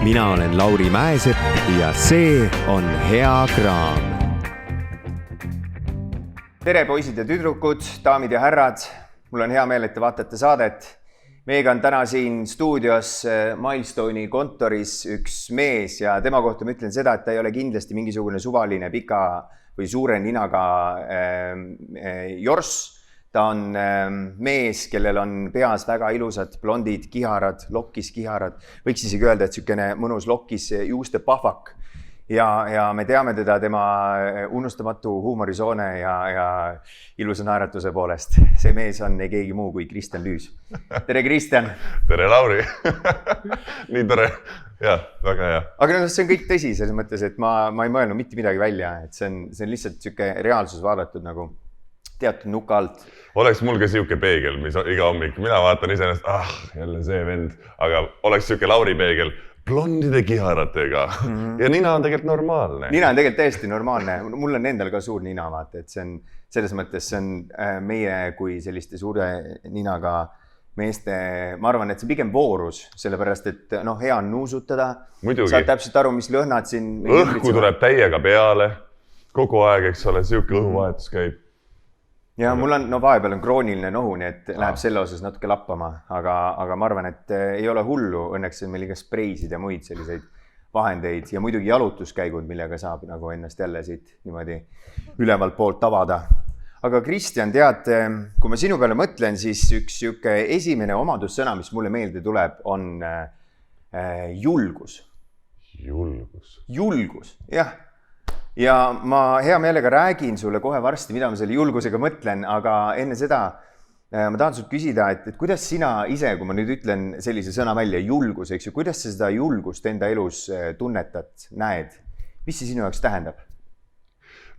Mina olen Lauri Mäesepp ja see on Hea Kraam. Tere poisid ja tüdrukud, daamid ja härrad. Mul on hea meel, et te vaatate saadet. Meiega on täna siin stuudios Milestone'i kontoris üks mees ja tema kohta ma ütlen seda, et ta ei ole kindlasti mingisugune suvaline pika või suure ninaga jorss. Ta on mees, kellel on peas väga ilusad blondid kiharad, lokkis kiharad. Võiks isegi öelda, et sükene mõnus lokkis juuste pahvak. Ja me teame teda tema unustamatu huumorisoone ja ilusa naeratuse poolest. See mees on ei keegi muu kui Kristjan Lüüs. Tere, Kristjan! Tere, Lauri! Nii tore! Ja, väga hea. Aga see on kõik tõsi, selles mõttes, et ma ei mõelnud mitte midagi välja. Et see on lihtsalt süke reaalsus vaadatud nagu teatud nuka alt. Oleks mul ka siuke peegel, mis iga hommik, mina vaatan iseenest, jälle see vend, aga oleks siuke Lauri peegel, blondide kiharatega ja nina on tegelikult normaalne. Nina on tegelikult täiesti normaalne. Mul on endal ka suur nina, vaata, et see on selles mõttes, see on meie kui selliste suure ninaga meeste, ma arvan, et see pigem voorus, sellepärast, et hea on nuusutada. Muidugi. Saad täpselt aru, mis lõhnad siin. Õhku tuleb täiega peale, kogu aeg, eks ole, siuke õhuvahetus käib. Ja mul on, vahepeal on krooniline nohu, nii et läheb selle osas natuke lappama, aga ma arvan, et ei ole hullu. Õnneks on meil iga spreisid ja muid selliseid vahendeid ja muidugi jalutuskäigud, millega saab nagu ennast jälle siit niimoodi ülevalt poolt avada. Aga Kristjan, tead, kui ma sinu peale mõtlen, siis üks esimene omadussõna, mis mulle meelde tuleb, on julgus. Julgus, jah. Ja ma hea meelega räägin sulle kohe varsti, mida ma selle julgusega mõtlen, aga enne seda ma tahan sult küsida, et kuidas sina ise, kui ma nüüd ütlen sellise sõna välja, julgus, eks ju, kuidas sa seda julgust enda elus tunnetad, näed? Mis see sinu jaoks tähendab?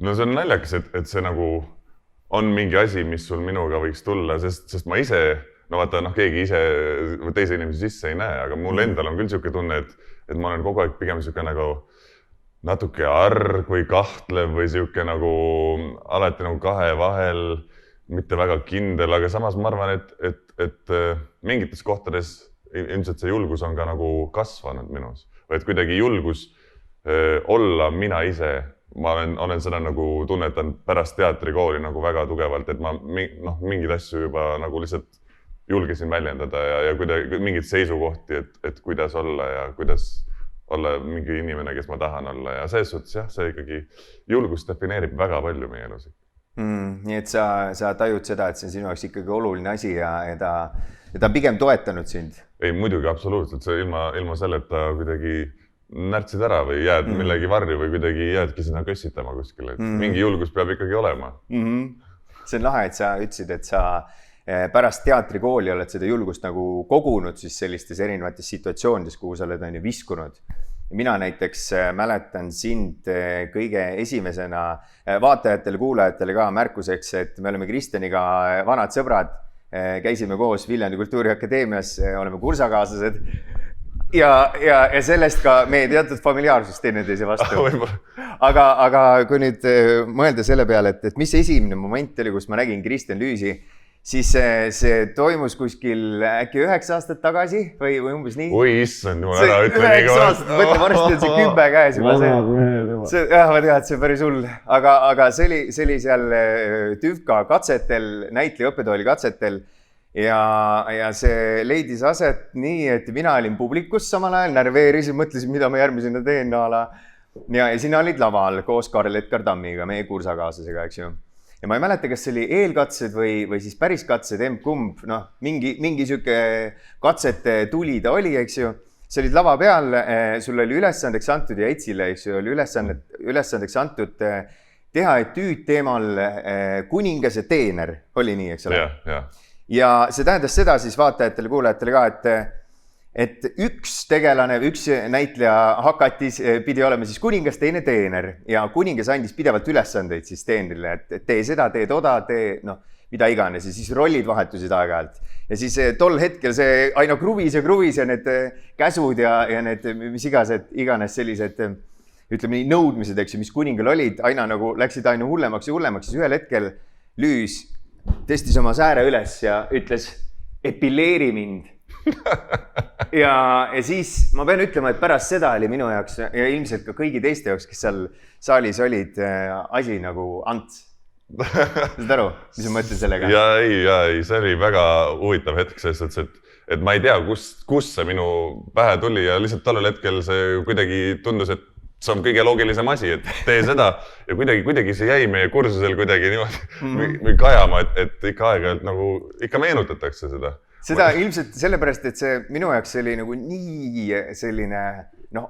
No see on naljakas, et see nagu on mingi asi, mis sul minuga võiks tulla, sest ma ise, keegi ise teise inimese sisse ei näe, aga mul endal on küll siuke tunne, et ma olen kogu aeg pigem siuke nagu natuke arg või kahtlev või siuke nagu alati nagu kahe vahel, mitte väga kindel, aga samas ma arvan, et mingites kohtades ilmselt see julgus on ka nagu kasvanud minus. Või et kuidagi julgus olla mina ise, ma olen seda nagu tunnetanud pärast teatrikooli nagu väga tugevalt, et ma mingid asju juba nagu lihtsalt julgesin väljendada ja kuidagi mingid seisukohti, et kuidas olla ja kuidas olla mingi inimene, kes ma tahan olla ja selles suhtes jah, see ikkagi julgus defineerib väga palju meie elusid. Nii et sa tajud seda, et see on sinu jaoks ikkagi oluline asi ja ta on pigem toetanud sind? Ei, muidugi absoluutselt, see ilma selleta kuidagi närtsid ära või jääd millegi varju või kuidagi jäädki sinna kössitama kuskile. Mingi julgus peab ikkagi olema. See on lahe, et sa ütlesid, et sa pärast teatrikooli oled seda julgust nagu kogunud siis sellistes erinevates situatsioonides, kuhu sa oled viskunud. Mina näiteks mäletan sind kõige esimesena vaatajatele, kuulajatele ka märkuseks, et me oleme Kristjaniga vanad sõbrad, käisime koos Viljandi Kultuuriakadeemias, oleme kursakaaslased ja sellest ka meie teatud familiaarsust teineteise vastu. Aga kui nüüd mõelda selle peale, et mis esimene moment oli, kus ma nägin Kristjan Lüüsi, siis see toimus kuskil äkki 9 aastat tagasi või umbes nii. Oi, issand, jumal ära ütle nii 9 aastat, mõtle varsti on see 10 käes juba see. Jah, ma tean, et see on päris hull. Aga see oli seal TÜVKA katsetel, näitleja õppetooli katsetel ja see leidis aset nii, et mina olin publikus samal ajal, närveerisin, mõtlesin, mida ma järgmisena teen ala. Ja sina olid laval koos Karl-Edgar Tammiga, meie kursakaaslasega, eks ju. Ja ma ei mäleta, kas see oli eelkatsed või siis päris katsed, kumb, mingi süke katsete tuli ta oli, eks ju. See olid lava peal, sul oli ülesandeks antud ja Etsile, eks ju, oli ülesandeks antud teha etüüd teemal kuningas ja teener, oli nii, eks ole? Ja see tähendas seda siis vaatajatele, kuulajatele ka, et üks tegelane, üks näitleja hakatis pidi olema siis kuningas, teine teener ja kuningas andis pidevalt ülesandeid siis teenrile, et tee seda, tee toda, tee mida iganes ja siis rollid vahetusid aeg-ajalt. Ja siis tol hetkel see aina kruvis ja need käsud ja need mis iganes sellised, ütleme nii, nõudmised, eks ju, mis kuningal olid, aina nagu läksid aina hullemaks ja hullemaks, siis ühel hetkel Lüüs tõstis oma sääre üles ja ütles, epileeri mind. ja siis ma pean ütlema, et pärast seda oli minu jaoks ja ilmselt ka kõigi teiste jaoks, kes seal saalis olid, asi nagu Ants. Saad aru, mis ma mõtlen sellega? ei, see oli väga huvitav hetk, sest et ma ei tea, kus see minu pähe tuli ja lihtsalt tollel hetkel see kuidagi tundus, et see on kõige loogilisem asi, et tee seda ja kuidagi see jäi meie kursusel kuidagi niimoodi kajama, et ikka aeg-ajalt nagu ikka meenutatakse seda. Seda ilmselt sellepärast, et see minu jaoks oli nagu nii selline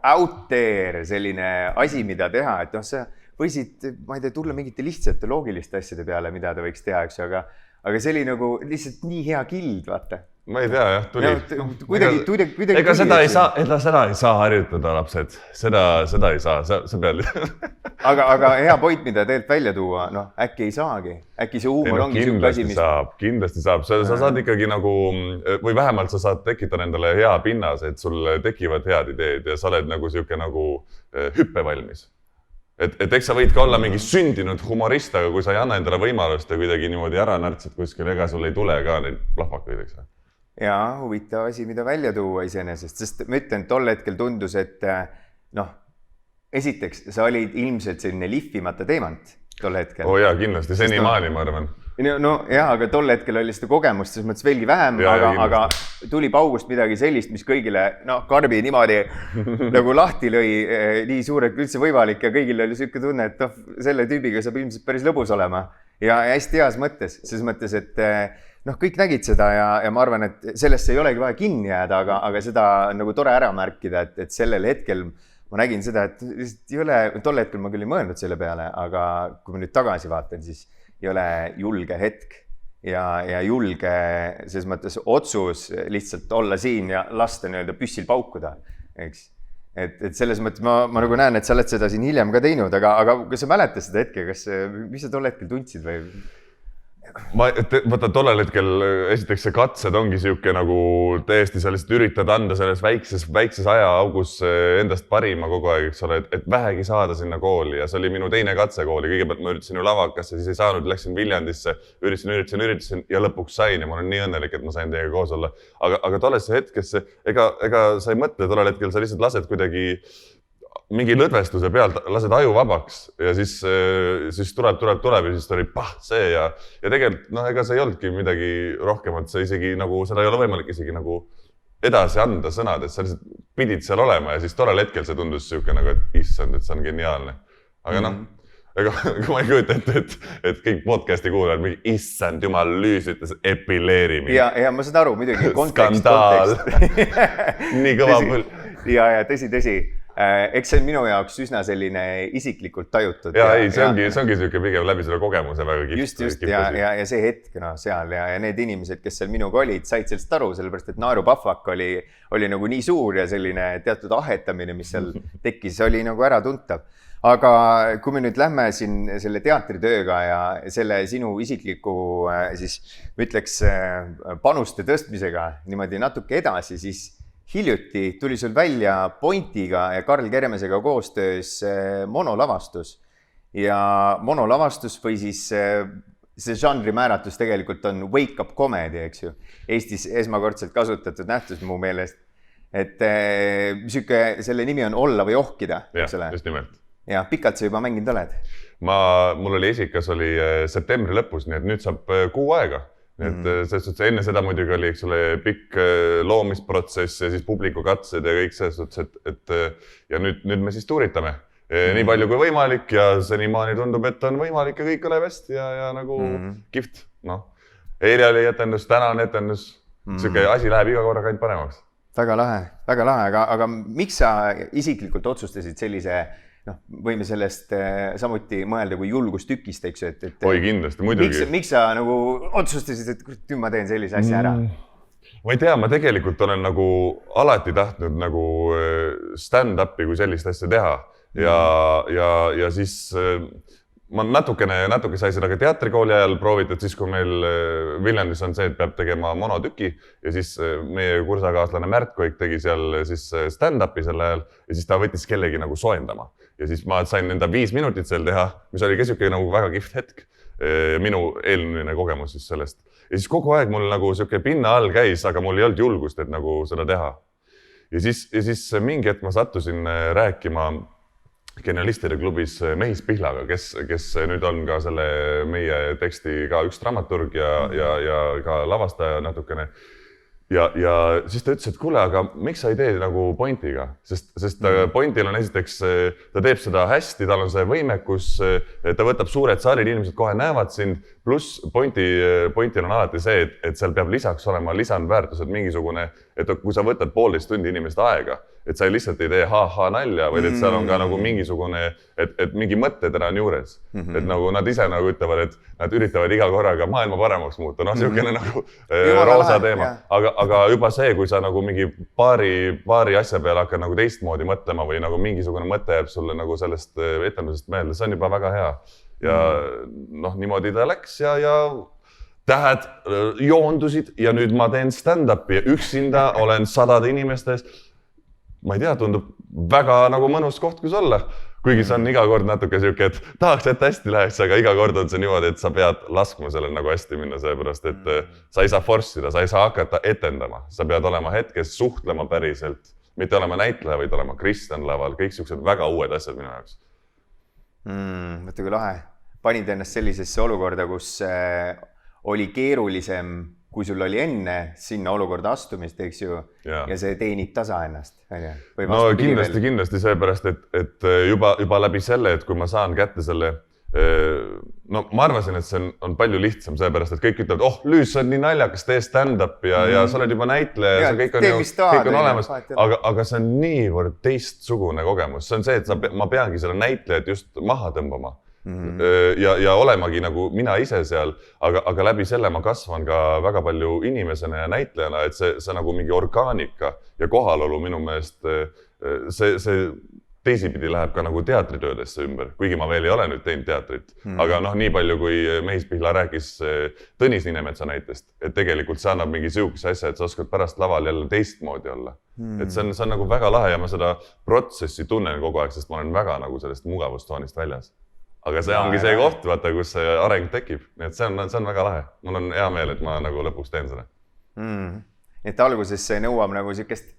out there selline asi, mida teha, et sa võisid, ma ei tea, tulla mingite lihtsate loogiliste asjade peale, mida ta võiks teha, eks ju, aga see oli nagu lihtsalt nii hea kild, vaata. Ma ei tea, jah, tuli. Kuidagi ega seda ei saa harjutada, lapsed. Seda ei saa, sa pead. Aga hea point, mida teelt välja tuua, äkki ei saagi. Äkki see huumor ongi siuke asi, mis... Kindlasti saab. Sa saad ikkagi nagu, või vähemalt sa saad tekitada endale hea pinnas, et sul tekivad head ideed ja sa oled nagu siuke nagu hüppevalmis. Et eks sa võid ka olla mingi sündinud humorist, aga kui sa ei anna endale võimalust ja kuidagi niimoodi ära närtsid kuskil, ega sul ei tule ka neid plahvakuid, eks. Ja huvitav asi, mida välja tuua iseenesest, sest ma ütlen, tol hetkel tundus, et esiteks sa olid ilmselt selline lihvimata teemant tol hetkel. Jaa, kindlasti, senimaani ma arvan. Aga tol hetkel oli seda kogemust, selles mõttes veelgi vähem, aga tuli paugust midagi sellist, mis kõigile, karbi niimoodi nagu lahti lõi nii suurelt kui üldse võimalik ja kõigil oli selline tunne, et selle tüübiga saab ilmselt päris lõbus olema ja hästi heas mõttes, selles mõttes, et kõik nägid seda ja ma arvan, et sellest ei olegi vaja kinni jääda, aga seda nagu tore ära märkida, et sellel hetkel ma nägin seda, et ei ole, tol hetkel ma küll ei mõelnud selle peale, aga kui ma nüüd tagasi vaatan, siis ei ole julge hetk ja julge selles mõttes otsus lihtsalt olla siin ja lasta nii-öelda püssil paukuda, eks. Et selles mõttes ma nagu näen, et sa oled seda siin hiljem ka teinud, aga kas sa mäletad seda hetke, mis sa tol hetkel tundsid või? Vaata, tollel hetkel esiteks see katsed ongi siuke nagu täiesti sa lihtsalt üritad anda selles väikses ajaaugus endast parima kogu aeg, eks ole, et vähegi saada sinna kooli ja see oli minu teine katse kooli. Kõigepealt ma üritasin ju lavakasse, siis ei saanud, läksin Viljandisse, üritasin ja lõpuks sain ja ma olen nii õnnelik, et ma sain teiega koos olla. Aga tollesse hetkesse, ega sa ei mõtle tollel hetkel, sa lihtsalt lased kuidagi mingi lõdvestuse pealt, lased aju vabaks ja siis tuleb ja siis oli see ja tegelikult ega see ei olnudki midagi rohkemat, sa isegi nagu, seda ei ole võimalik isegi nagu edasi anda sõnad, et sa lihtsalt pidid seal olema ja siis tollel hetkel see tundus siuke nagu, et issand, et see on geniaalne. Aga ega ma ei kujuta ette, et kõik podcasti kuulajad mingi issand jumal lüüs ütles epileerimine. Ja ma saan aru, muidugi kontekst. Nii kõva põll. Ja tõsi. Eks see on minu jaoks üsna selline isiklikult tajutud. See ongi siuke pigem läbi selle kogemuse väga kiht. Just ja see hetk seal ja need inimesed, kes seal minuga olid, said sellest aru, sellepärast, et naerupahvak oli nagu nii suur ja selline teatud ahetamine, mis seal tekkis, oli nagu äratuntav. Aga kui me nüüd lähme siin selle teatritööga ja selle sinu isikliku, siis ütleks panuste tõstmisega niimoodi natuke edasi, siis hiljuti tuli sul välja Pointiga ja Karl Keremesega koostöös monolavastus. Ja monolavastus või siis see žanri määratus tegelikult on wake up comedy, eks ju. Eestis esmakordselt kasutatud nähtus mu meelest. Et selle nimi on olla või ohkida. Just nimelt. Ja pikalt sa juba mänginud oled? Mul oli esikas septembri lõpus, nii et nüüd saab kuu aega. Enne seda muidugi oli pikk loomisprotsess ja siis publiku katsed ja kõik selles suhtes, et ja nüüd me siis tuuritame nii palju kui võimalik ja senimaani tundub, et on võimalik ja kõik oleb hästi ja nagu kihvt. Eile oli etendus, täna on etendus, siuke asi läheb iga korraga ainult paremaks. Väga lahe, aga miks sa isiklikult otsustasid sellise võime sellest samuti mõelda kui julgustükist, eks ju, et oi, kindlasti, muidugi. Miks sa nagu otsustasid, et ma teen sellise asja ära? Ma ei tea, ma tegelikult olen nagu alati tahtnud nagu stand-upi kui sellist asja teha ja siis ma natuke sai seda ka teatrikooli ajal proovitud, siis kui meil Viljandis on see, et peab tegema monotüki ja siis meie kursakaaslane Märt Koik tegi seal siis stand-upi sel ajal ja siis ta võttis kellegi nagu soendama. Ja siis ma sain enda 5 minutit seal teha, mis oli ka siuke nagu väga kihvt hetk. Minu eelmine kogemus siis sellest. ja siis kogu aeg mul nagu siuke pinna all käis, aga mul ei olnud julgust, et nagu seda teha. Ja siis mingi hetk ma sattusin rääkima Genialistide klubis Mehis Pihlaga, kes nüüd on ka selle meie teksti ka üks dramaturg ja ka lavastaja natukene. Ja siis ta ütles, et kuule, aga miks sa ei tee nagu Pointiga? Sest Pointil on esiteks, ta teeb seda hästi, tal on see võimekus, ta võtab suured saalid, inimesed kohe näevad sind, pluss Pointil on alati see, et seal peab lisaks olema lisandväärtused mingisugune, et kui sa võtad 1,5 tundi inimest aega, et sa lihtsalt ei tee ha-ha nalja, vaid et seal on ka nagu mingisugune, et mingi mõttetera on juures. Et nagu nad ise nagu ütlevad, et nad üritavad iga korraga maailma paremaks muuta, siukene nagu roosa teema. Aga juba see, kui sa nagu mingi paari asja peale hakkad nagu teistmoodi mõtlema või nagu mingisugune mõte jääb sulle nagu sellest etendusest meelde, see on juba väga hea. Ja niimoodi ta läks ja tähed joondusid ja nüüd ma teen stand-upi ja üksinda olen 100 inimestes. Ma ei tea, tundub väga nagu mõnus koht, kus olla. Kuigi see on iga kord natuke siuke, et tahaks, et hästi läheks, aga iga kord on see niimoodi, et sa pead laskma sellel nagu hästi minna, seepärast, et sa ei saa forssida, sa ei saa hakata etendama. Sa pead olema hetkes suhtlema päriselt, mitte olema näitleja, vaid olema Kristjan laval, kõik siuksed väga uued asjad minu jaoks. Võtta kui lahe. Panid ennast sellisesse olukorda, kus oli keerulisem, kui sul oli enne sinna olukorda astumist, eks ju, ja see teenib tasa ennast. No kindlasti seepärast, et juba läbi selle, et kui ma saan kätte selle, ma arvasin, et see on palju lihtsam, seepärast, et kõik ütlevad, Lüüs, sa on nii naljakas, tee stand-up ja sa oled juba näitleja, kõik on olemas, aga see on niivõrd teistsugune kogemus. See on see, et ma peangi selle näitlejat just maha tõmbama. Ja olemagi nagu mina ise seal, aga läbi selle ma kasvan ka väga palju inimesena ja näitlejana, et see nagu mingi orgaanika ja kohalolu minu meelest, see teisipidi läheb ka nagu teatritöödesse ümber, kuigi ma veel ei ole nüüd teinud teatrit, aga nii palju, kui Mehis Pihla rääkis Tõnis Ninemetsa näitest, et tegelikult see annab mingi siukese asja, et sa oskad pärast laval jälle teistmoodi olla. Et see on nagu väga lahe ja ma seda protsessi tunnen kogu aeg, sest ma olen väga nagu sellest mugavustsoonist väljas. Aga see ongi see koht, vaata, kus see areng tekib. Nii et see on väga lahe. Mul on hea meel, et ma nagu lõpuks teen seda. Et alguses see nõuab nagu siukest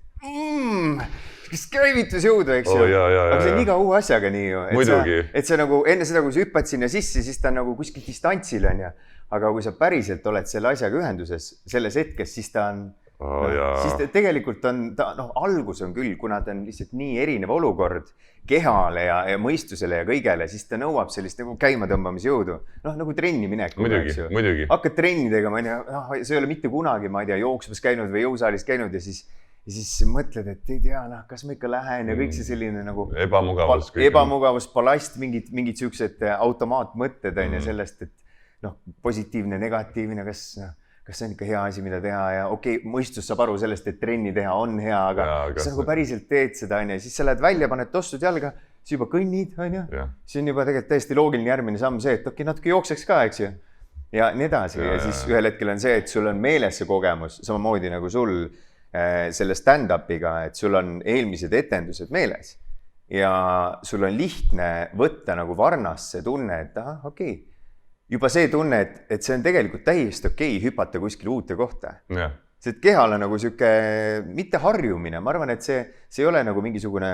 käivitusjõudu, eks ju. Aga see on iga uue asjaga nii ju. Muidugi. Et see nagu enne seda, kui sa hüppad sinna sisse, siis ta on nagu kuskil distantsil on ja. Aga kui sa päriselt oled selle asjaga ühenduses selles hetkes, siis ta on siis tegelikult on algus on küll, kuna ta on lihtsalt nii erinev olukord kehale ja mõistusele ja kõigele, siis ta nõuab sellist nagu käima tõmbamise jõudu. Nagu trenni minek. Muidugi. Hakkad trenni tegema, see ei ole mitte kunagi, ma ei tea, jooksmas käinud või jõusaalis käinud ja siis mõtled, et ei tea, kas ma ikka lähen ja kõik see selline nagu ebamugavus, ballast, mingid siuksed automaatmõtted on ja sellest, et positiivne, negatiivne, kas see on ikka hea asi, mida teha ja okei, mõistus saab aru sellest, et trenni teha on hea, aga sa nagu päriselt teed seda on ja siis sa lähed välja, paned tossud jalga, siis juba kõnnid on ja siis on juba tegelikult täiesti loogiline järgmine samm see, et natuke jookseks ka, eks ju. Ja nii edasi ja siis ühel hetkel on see, et sul on meeles see kogemus, samamoodi nagu sul selle stand-upiga, et sul on eelmised etendused meeles ja sul on lihtne võtta nagu varnas see tunne, et okei. Juba see tunne, et see on tegelikult täiesti okei hüpata kuskil uute kohta. See kehal on nagu siuke, mitte harjumine, ma arvan, et see ei ole nagu mingisugune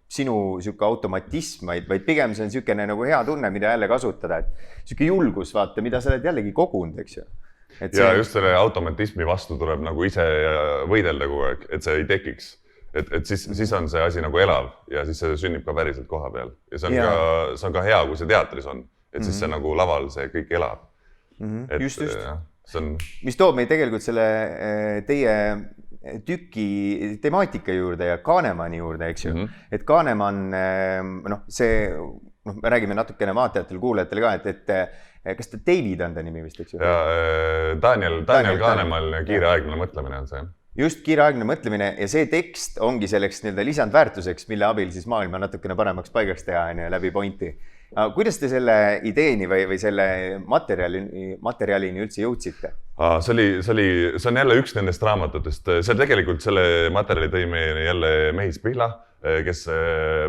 sinu siuke automatism, vaid pigem see on siukene nagu hea tunne, mida jälle kasutada, et siuke julgus vaata, mida sa oled jällegi kogunud, eks ju. Ja just selle automatismi vastu tuleb nagu ise võidelda kogu aeg, et see ei tekiks. Et siis on see asi nagu elav ja siis see sünnib ka päriselt koha peal. Ja see on ka hea, kui see teatris on. Et siis see nagu laval see kõik elab. Just. Mis toob meid tegelikult selle teie tüki temaatika juurde ja Kanemani juurde, eks ju. Et Kaneman, see, me räägime natukene vaatajatele, kuulajatele ka, et kas ta David on ta nimi vist, eks ju? Daniel Kanemal kiireaegne mõtlemine on see. Just kiireaegne mõtlemine ja see tekst ongi selleks lisandväärtuseks, mille abil siis maailma natukene paremaks paigaks teha läbi Pointi. Kuidas te selle ideeni või selle materjalini üldse jõudsite? See on jälle üks nendest raamatutest. See tegelikult selle materjali tõi meie jälle Mehis Pihla. kes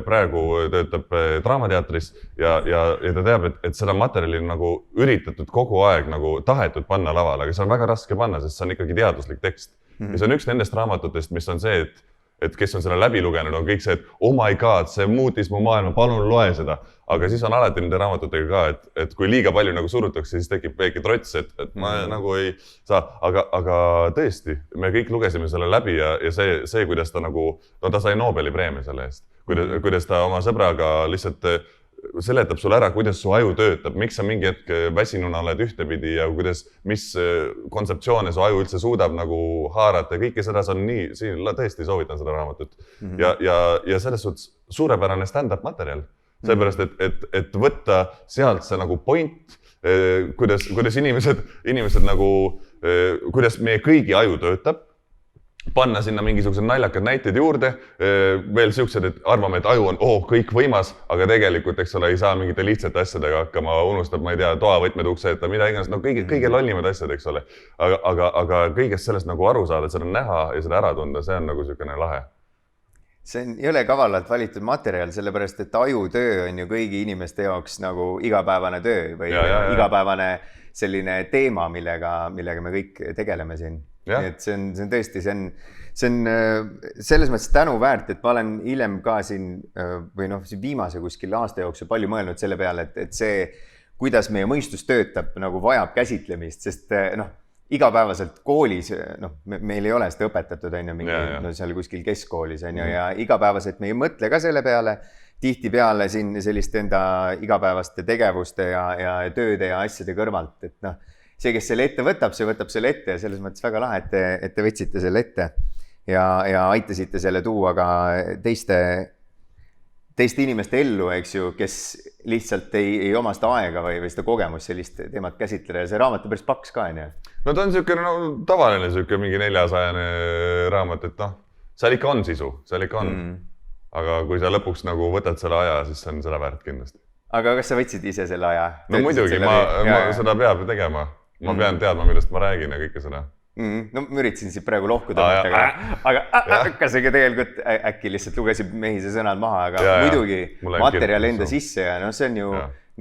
praegu töötab Draamateatris ja ta teab, et seda materjali nagu üritatud kogu aeg nagu tahetud panna lavale, aga see on väga raske panna, sest see on ikkagi teaduslik tekst. Ja see on üks nendest raamatutest, mis on see, et kes on selle läbi lugenud, on kõik see, et oh my god, see muutis mu maailma, palun loe seda. Aga siis on alati nende raamatutega ka, et kui liiga palju nagu surutakse, siis tekib väike trots, et ma nagu ei saa. Aga tõesti, me kõik lugesime selle läbi ja see, kuidas ta nagu, no ta sai Nobeli preemia selle eest. Kuidas ta oma sõbraga lihtsalt seletab sulle ära, kuidas su aju töötab, miks sa mingi hetk väsinuna oled ühtepidi ja mis kontseptsioone su aju üldse suudab nagu haarata ja kõike seda on nii, siin tõesti soovitan seda raamatut. Ja selles suhtes suurepärane stand-up materjal. Seepärast, et võtta sealt see nagu point, kuidas inimesed nagu, kuidas meie kõigi aju töötab, panna sinna mingisugused naljakad näited juurde, veel siuksed, et arvame, et aju on kõik võimas, aga tegelikult, eks ole, ei saa mingite lihtsate asjadega hakkama, unustab, ma ei tea, toavõtmed ukse, et mida iganes, no kõige lollimad asjad, eks ole. Aga kõigest sellest nagu aru saada, seda näha ja seda ära tunda, see on nagu siukene lahe. See on jõle kavalalt valitud materjal, sellepärast, et ajutöö on ju kõigi inimeste jaoks nagu igapäevane töö või igapäevane selline teema, millega me kõik tegeleme siin. Et see on tõesti, see on selles mõttes tänuväärt, et ma olen hiljem ka siin või siin viimase kuskil aasta jooksul palju mõelnud selle peale, et see, kuidas meie mõistus töötab, nagu vajab käsitlemist, sest igapäevaselt koolis, meil ei ole seda õpetatud, seal kuskil keskkoolis, ja igapäevaselt me ei mõtle ka selle peale, tihtipeale siin sellist enda igapäevaste tegevuste ja tööde ja asjade kõrvalt, et see, kes selle ette võtab, see võtab selle ette ja selles mõttes väga lahe, et te võtsite selle ette ja aitasite selle tuua ka teiste inimeste ellu, eks ju, kes lihtsalt ei oma seda aega või seda kogemust sellist teemat käsitleda ja see raamat on päris paks ka, on. No ta on siuke tavaline siuke mingi 400 raamat, et seal ikka on sisu, seal ikka on. Aga kui sa lõpuks nagu võtad selle aja, siis see on seda väärt kindlasti. Aga kas sa võtsid ise selle aja? No muidugi, ma seda peab tegema. Ma pean teadma, millest ma räägin ja kõike seda. No ma üritasin siit praegu lohkuda, aga hakkasegi tegelikult äkki lihtsalt lugesid mehise sõnad maha, aga muidugi materjal enda sisse ja see on ju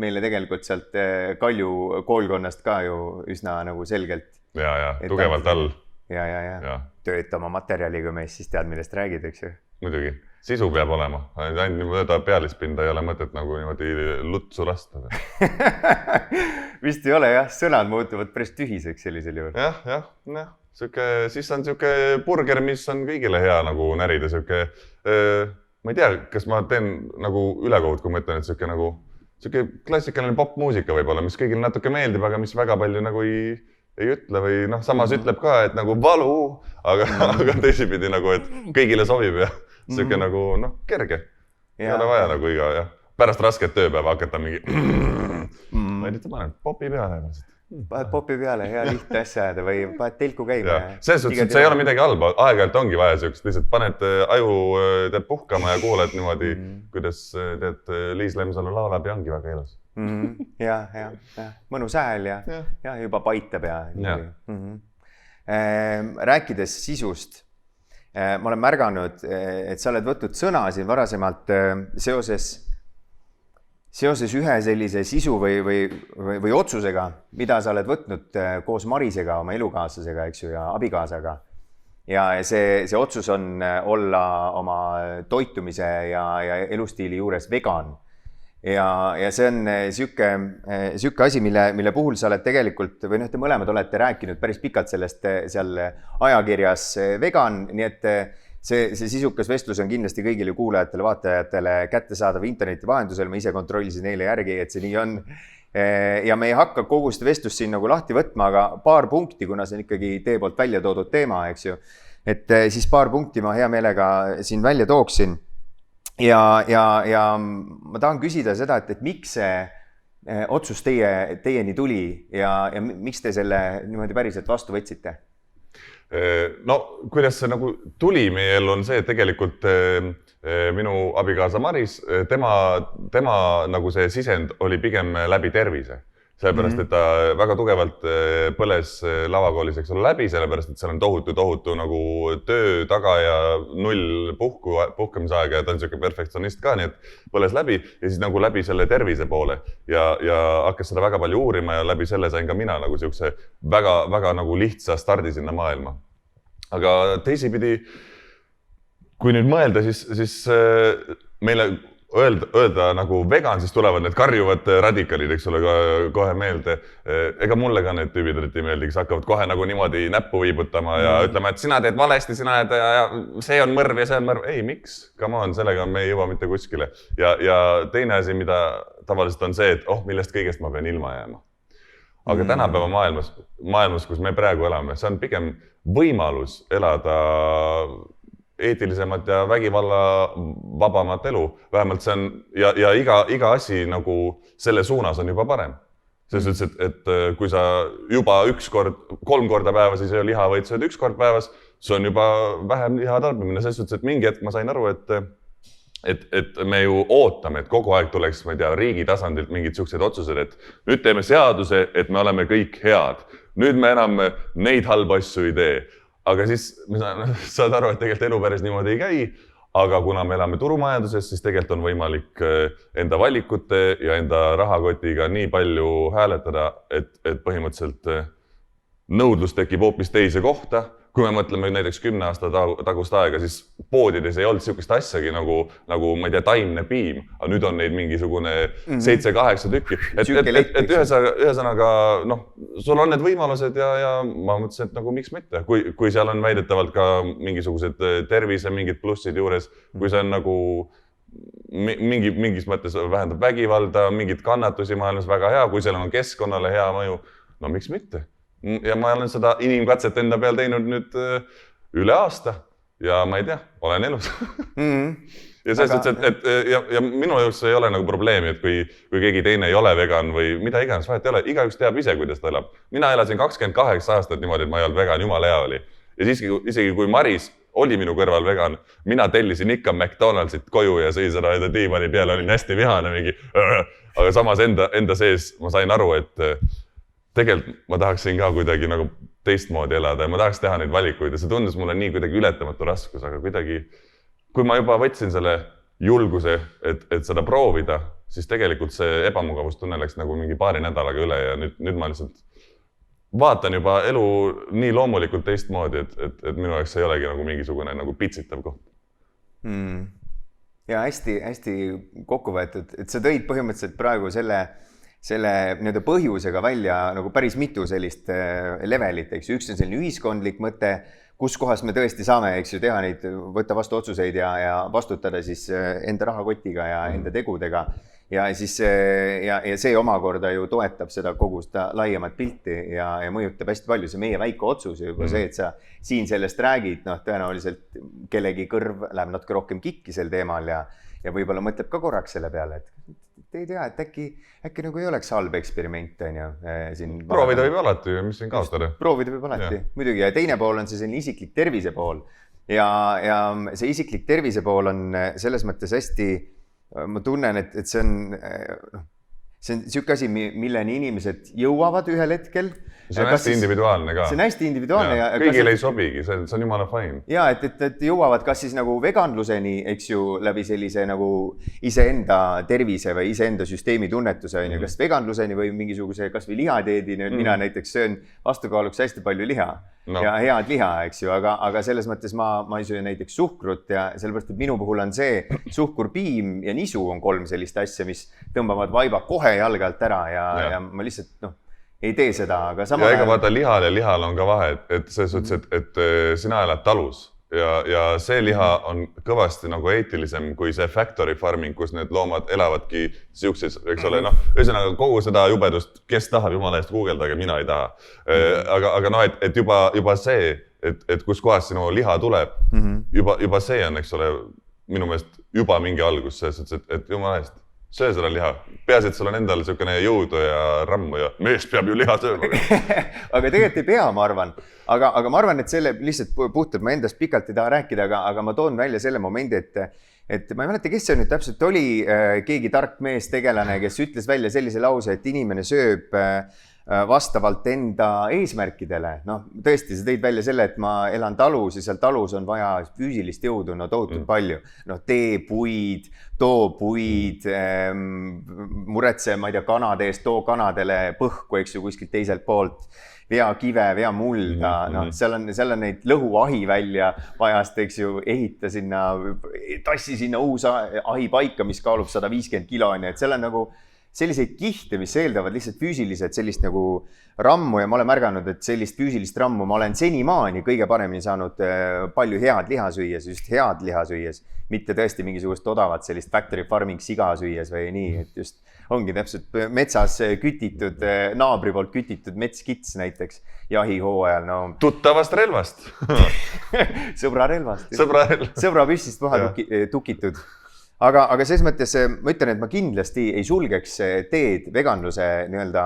meile tegelikult sealt Kalju koolkonnast ka ju üsna nagu selgelt. Ja, tugevalt all. Ja. Tööta oma materjaliga mees, siis tead, millest räägid, eks ju. Muidugi. Sisu peab olema. Ainult mööda pealispinda ei ole mõtet nagu niimoodi lutsu lasta. Vist ei ole jah, sõnad muutuvad päris tühiseks sellisel juhul. Jah. Siis on siuke burger, mis on kõigile hea nagu närida. Ma ei tea, kas ma teen nagu ülekohut, kui ma ütlen, et siuke klassikaline popmuusika võib-olla, mis kõigile natuke meeldib, aga mis väga palju nagu ei ütle või samas ütleb ka, et nagu valu, aga teisipidi nagu, et kõigile sobib ja siuke nagu, kerge. Ei ole vaja nagu iga, pärast rasket tööpäeva hakata mingi ma ei tea, panen popi peale. Paned popi peale, hea lihtne asja ajada või paned telku käima. Selles suhtes, et see ei ole midagi halba, aeg-ajalt ongi vaja siukest, lihtsalt paned aju teed puhkama ja kuuled niimoodi, kuidas teed Liis Lemsalu laulab ja ongi väga ilus. Ja, mõnus hääl ja juba paitab ja. Rääkides sisust, ma olen märganud, et sa oled võtnud sõna siin varasemalt seoses ühe sellise sisu või otsusega, mida sa oled võtnud koos Marisega, oma elukaaslasega, eks ju, ja abikaasaga. Ja see otsus on olla oma toitumise ja elustiili juures vegan. Ja see on siuke asi, mille puhul sa oled tegelikult, või te mõlemad olete rääkinud päris pikalt sellest seal ajakirjas vegan, nii et see sisukas vestlus on kindlasti kõigile kuulajatele, vaatajatele kättesaadav interneti vahendusel, ma ise kontrollisin eile järgi, et see nii on. Ja me ei hakka kogu seda vestlust siin nagu lahti võtma, aga paar punkti, kuna see on ikkagi teie poolt välja toodud teema, eks ju, et siis paar punkti ma hea meelega siin välja tooksin. Ja ma tahan küsida seda, et miks see otsus teieni tuli ja miks te selle niimoodi päriselt vastu võtsite? No, kuidas see nagu tuli meie ellu on see, et tegelikult minu abikaasa Maris, tema nagu see sisend oli pigem läbi tervise. sellepärast, et ta väga tugevalt põles lavakoolis, eks ole, läbi, sellepärast, et seal on tohutu nagu töö taga ja null puhkamisaega ja ta on selline perfektsionist ka, nii et põles läbi ja siis nagu läbi selle tervise poole ja hakkas seda väga palju uurima ja läbi selle sain ka mina nagu siukse väga nagu lihtsa stardi sinna maailma. Aga teisipidi, kui nüüd mõelda, siis meile öelda nagu vegan, siis tulevad need karjuvad radikaalid, eks ole, kohe meelde. Ega mulle ka need tüübid eriti meeldi, kes hakkavad kohe nagu niimoodi näppu viibutama ja ütlema, et sina teed valesti, sina teed ja see on mõrv ja see on mõrv. Ei, miks? Come on, sellega me ei jõua mitte kuskile. Ja teine asi, mida tavaliselt on see, et millest kõigest ma pean ilma jääma. Aga tänapäeva maailmas, kus me praegu elame, see on pigem võimalus elada eetilisemat ja vägivalla vabamat elu. Vähemalt see on, ja iga asi nagu selle suunas on juba parem. Selles ütles, et kui sa juba 3 korda päevas ei söö liha, vaid sööd 1 kord päevas, see on juba vähem liha tarbimine. Selles ütles, et mingi hetk ma sain aru, et me ju ootame, et kogu aeg tuleks, ma ei tea, riigi tasandilt mingid siuksed otsused, et nüüd teeme seaduse, et me oleme kõik head. Nüüd me enam neid halba asju ei tee. Aga siis saad aru, et tegelikult elu päris niimoodi ei käi, aga kuna me elame turumajanduses, siis tegelikult on võimalik enda valikute ja enda rahakotiga nii palju hääletada, et põhimõtteliselt nõudlus tekib hoopis teise kohta. Kui me mõtleme näiteks 10 aasta tagust aega, siis poodides ei olnud siukest asjagi nagu ma ei tea, taimne piim, aga nüüd on neid mingisugune 7-8 tükki. Et ühesõnaga, sul on need võimalused ja ma mõtlesin, et nagu miks mitte. Kui seal on väidetavalt ka mingisugused tervise, mingid plussid juures, kui see on nagu mingis mõttes vähendab vägivalda, mingid kannatusi maailmas väga hea, kui seal on keskkonnale hea mõju, no miks mitte? Ja ma olen seda inimkatset enda peal teinud nüüd üle aasta ja ma ei tea, olen elus. Ja selles mõttes, et minu jaoks ei ole nagu probleemi, et kui keegi teine ei ole vegan või mida iganes, vahet ei ole, igaüks teab ise, kuidas ta elab. Mina elasin 28 aastat niimoodi, et ma ei olnud vegan, jumala hea oli. Ja isegi kui Maris oli minu kõrval vegan, mina tellisin ikka McDonald'sit koju ja sõi seda enda diivani peale, olin hästi vihane mingi. Aga samas enda sees ma sain aru, et tegelikult ma tahaksin ka kuidagi nagu teistmoodi elada ja ma tahaks teha neid valikuid ja see tundus mulle nii kuidagi ületamatu raskus, aga kuidagi, kui ma juba võtsin selle julguse, et seda proovida, siis tegelikult see ebamugavustunne läks nagu mingi paari nädalaga üle ja nüüd ma lihtsalt vaatan juba elu nii loomulikult teistmoodi, et minu jaoks ei olegi nagu mingisugune nagu pitsitav koht. Ja hästi kokku võetud, et sa tõid põhimõtteliselt praegu selle põhjusega välja nagu päris mitu sellist levelit, eks ju. Üks on selline ühiskondlik mõte, kus kohas me tõesti saame, eks ju, teha neid, võtta vastu otsuseid ja vastutada siis enda rahakotiga ja enda tegudega. Ja siis ja see omakorda ju toetab seda kogu seda laiemat pilti ja mõjutab hästi palju. See meie väike otsus juba see, et sa siin sellest räägid, tõenäoliselt kellegi kõrv läheb natuke rohkem kikki sel teemal ja võib-olla mõtleb ka korraks selle peale, et ei tea, et äkki nagu ei oleks halb eksperiment, on ju. Proovida võib alati, mis siin kaotada. Proovida võib alati, muidugi. Ja teine pool on see selline isiklik tervise pool. Ja see isiklik tervise pool on selles mõttes hästi, ma tunnen, et see on siuke asi, milleni inimesed jõuavad ühel hetkel. See on hästi individuaalne ka. See on hästi individuaalne. Ja kõigil ei sobigi, see on jumala fine. Ja, et jõuavad kas siis nagu veganluseni, eks ju, läbi sellise nagu iseenda tervise või iseenda süsteemi tunnetuse, on ju, kas veganluseni või mingisuguse kas või lihateedi. Mina näiteks söön vastukaaluks hästi palju liha ja head liha, eks ju, aga selles mõttes ma ei söö näiteks suhkrut ja sellepärast, et minu puhul on see suhkur, piim ja nisu on 3 sellist asja, mis tõmbavad vaiba kohe jalga alt ära ja ma lihtsalt, ei tee seda, aga sama... Ja ega vaata lihal on ka vahe, et selles suhtes, et sina elad talus ja see liha on kõvasti nagu eetilisem kui see factory farming, kus need loomad elavadki siukses, eks ole, ühesõnaga kogu seda jubedust, kes tahab jumala eest guugeldage, mina ei taha. Aga et juba see, et kus kohast sinu liha tuleb, juba see on, eks ole, minu meelest juba mingi algus selles suhtes, et jumala eest. söö seda liha. Peaasi, et sul on endal niisugune jõudu ja rammu ja mees peab ju liha sööma. aga tegelikult ei pea, ma arvan. Aga ma arvan, et selle lihtsalt puhtalt ma endast pikalt ei taha rääkida, aga ma toon välja selle momendi, et ma ei mäleta, kes see nüüd täpselt oli, keegi tark mees tegelane, kes ütles välja sellise lause, et inimene sööb vastavalt enda eesmärkidele. Noh, tõesti, sa tõid välja selle, et ma elan talus ja seal talus on vaja füüsilist jõudu, no tohutult palju. No tee puid, too puid, muretse, ma ei tea, kanade eest, too kanadele põhku, eks ju, kuskilt teiselt poolt. Vea kive, vea mulda, noh, seal on neid lõhuahi välja vajast, eks ju, ehita sinna, tassi sinna uus ahi paika, mis kaalub 150 kilo, et seal on nagu selliseid kihte, mis eeldavad lihtsalt füüsiliselt sellist nagu rammu ja ma olen märganud, et sellist füüsilist rammu ma olen senimaani kõige paremini saanud palju head liha süües, just head liha süües, mitte tõesti mingisugust odavat sellist factory farming siga süües või nii, et just ongi täpselt metsas kütitud, naabri poolt kütitud metskits näiteks jahihooajal, no. Tuttavast relvast. Sõbra relvast. Sõbra püssist maha tukitud. Aga selles mõttes ma ütlen, et ma kindlasti ei sulgeks teed veganluse nii-öelda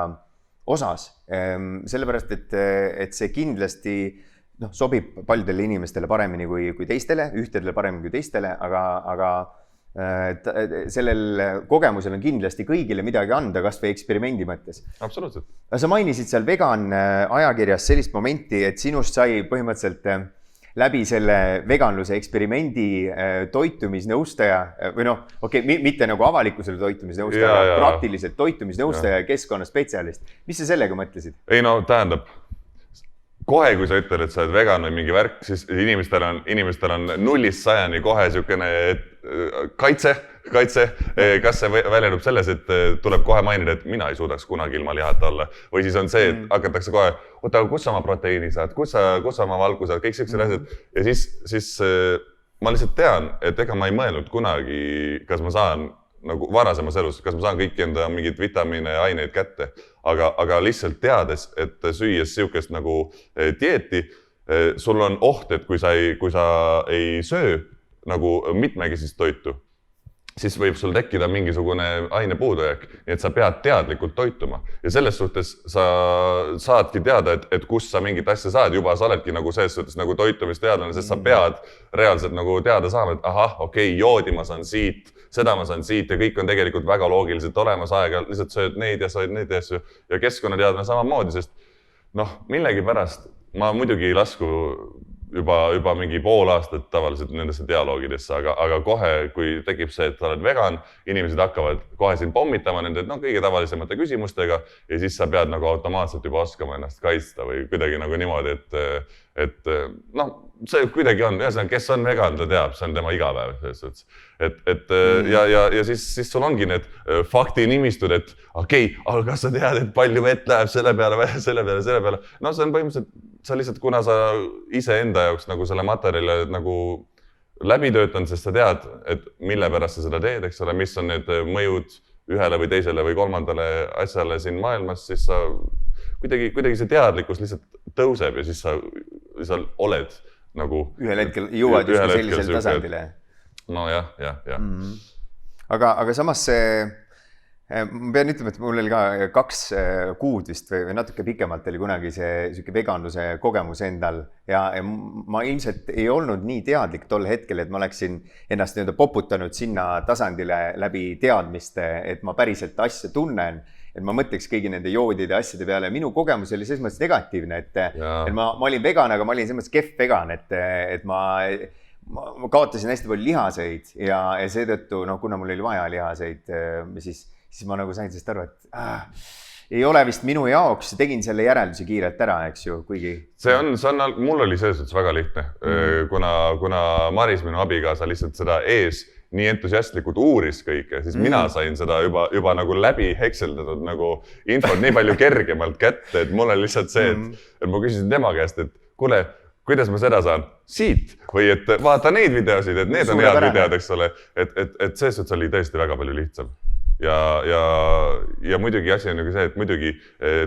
osas, sellepärast, et see kindlasti sobib paljudele inimestele paremini kui teistele, ühtedele paremini kui teistele, aga sellel kogemusel on kindlasti kõigile midagi anda, kas või eksperimendi mõttes. Absoluutselt. Sa mainisid seal vegan ajakirjas sellist momenti, et sinust sai põhimõtteliselt läbi selle veganluse eksperimendi toitumisnõustaja või noh, mitte nagu avalikkusele toitumisnõustaja, aga praktiliselt toitumisnõustaja ja keskkonnaspetsialist. Mis sa sellega mõtlesid? Ei no, tähendab, kohe kui sa ütled, et sa oled vegan või mingi värk, siis inimestel on 0-100 kohe niisugune kaitse. Kas see väljendub selles, et tuleb kohe mainida, et mina ei suudaks kunagi ilma lihata olla. Või siis on see, et hakatakse kohe, oota, kus sa oma proteiini saad, kus sa oma valku saad, kõik sellised asjad. Ja siis ma lihtsalt tean, et ega ma ei mõelnud kunagi, kas ma saan nagu varasemas elus, kas ma saan kõiki enda mingid vitamiine ja aineid kätte. Aga lihtsalt teades, et süües siukest nagu dieeti, sul on oht, et kui sa ei söö nagu mitmekesist toitu, siis võib sul tekkida mingisugune ainepuudujääk, nii et sa pead teadlikult toituma. Ja selles suhtes sa saadki teada, et kus sa mingit asja saad, juba sa oledki nagu selles suhtes nagu toitumisteadlane, sest sa pead reaalselt nagu teada saama, et ahah, joodi ma saan siit, seda ma saan siit ja kõik on tegelikult väga loogiliselt olemas aega, lihtsalt sööd neid ja sööd neid asju ja keskkonnateadlane samamoodi, sest millegi pärast ma muidugi ei lasku juba mingi pool aastat tavaliselt nendesse dialoogidesse, aga kohe, kui tekib see, et sa oled vegan, inimesed hakkavad kohe siin pommitama nende kõige tavalisemate küsimustega ja siis sa pead nagu automaatselt juba oskama ennast kaitsta või kuidagi nagu niimoodi, et see kuidagi on, kes on vegan, ta teab, see on tema igapäev. Ja siis sul ongi need faktinimistud, et aga kas sa tead, et palju vett läheb selle peale. No see on põhimõtteliselt, sa lihtsalt, kuna sa ise enda jaoks nagu selle materjali nagu läbi töötanud, sest sa tead, et mille pärast sa seda teed, eks ole, mis on need mõjud ühele või teisele või kolmandale asjale siin maailmas, siis sa kuidagi see teadlikkus lihtsalt tõuseb ja siis sa oled nagu ühel hetkel jõuad just sellisel tasandile. No jah. Aga samas ma pean ütlema, et mul oli ka 2 kuud vist või natuke pikemalt oli kunagi see veganluse kogemus endal ja ma ilmselt ei olnud nii teadlik tol hetkel, et ma oleksin ennast poputanud sinna tasandile läbi teadmiste, et ma päriselt asja tunnen, et ma mõtleks kõigi nende joodide asjade peale. Minu kogemus oli selles mõttes negatiivne, et ma olin vegan, aga ma olin selles mõttes kehv vegan, et ma kaotasin hästi palju lihaseid ja seetõttu, kuna mul oli vaja lihaseid, siis ma nagu sain sellest aru, et ei ole vist minu jaoks, tegin selle järelduse kiirelt ära, eks ju, kuigi. Mul oli selles suhtes väga lihtne, kuna Maris, minu abikaasa, lihtsalt seda nii entusiastlikult uuris kõike, siis mina sain seda juba nagu läbi hekseldatud nagu infot nii palju kergemalt kätte, et mul on lihtsalt see, et ma küsisin tema käest, et kuule, kuidas ma seda saan? Siit või et vaata neid videosid, et need on head videod, eks ole, et selles suhtes oli tõesti väga palju lihtsam. Ja muidugi asi on nagu see, et muidugi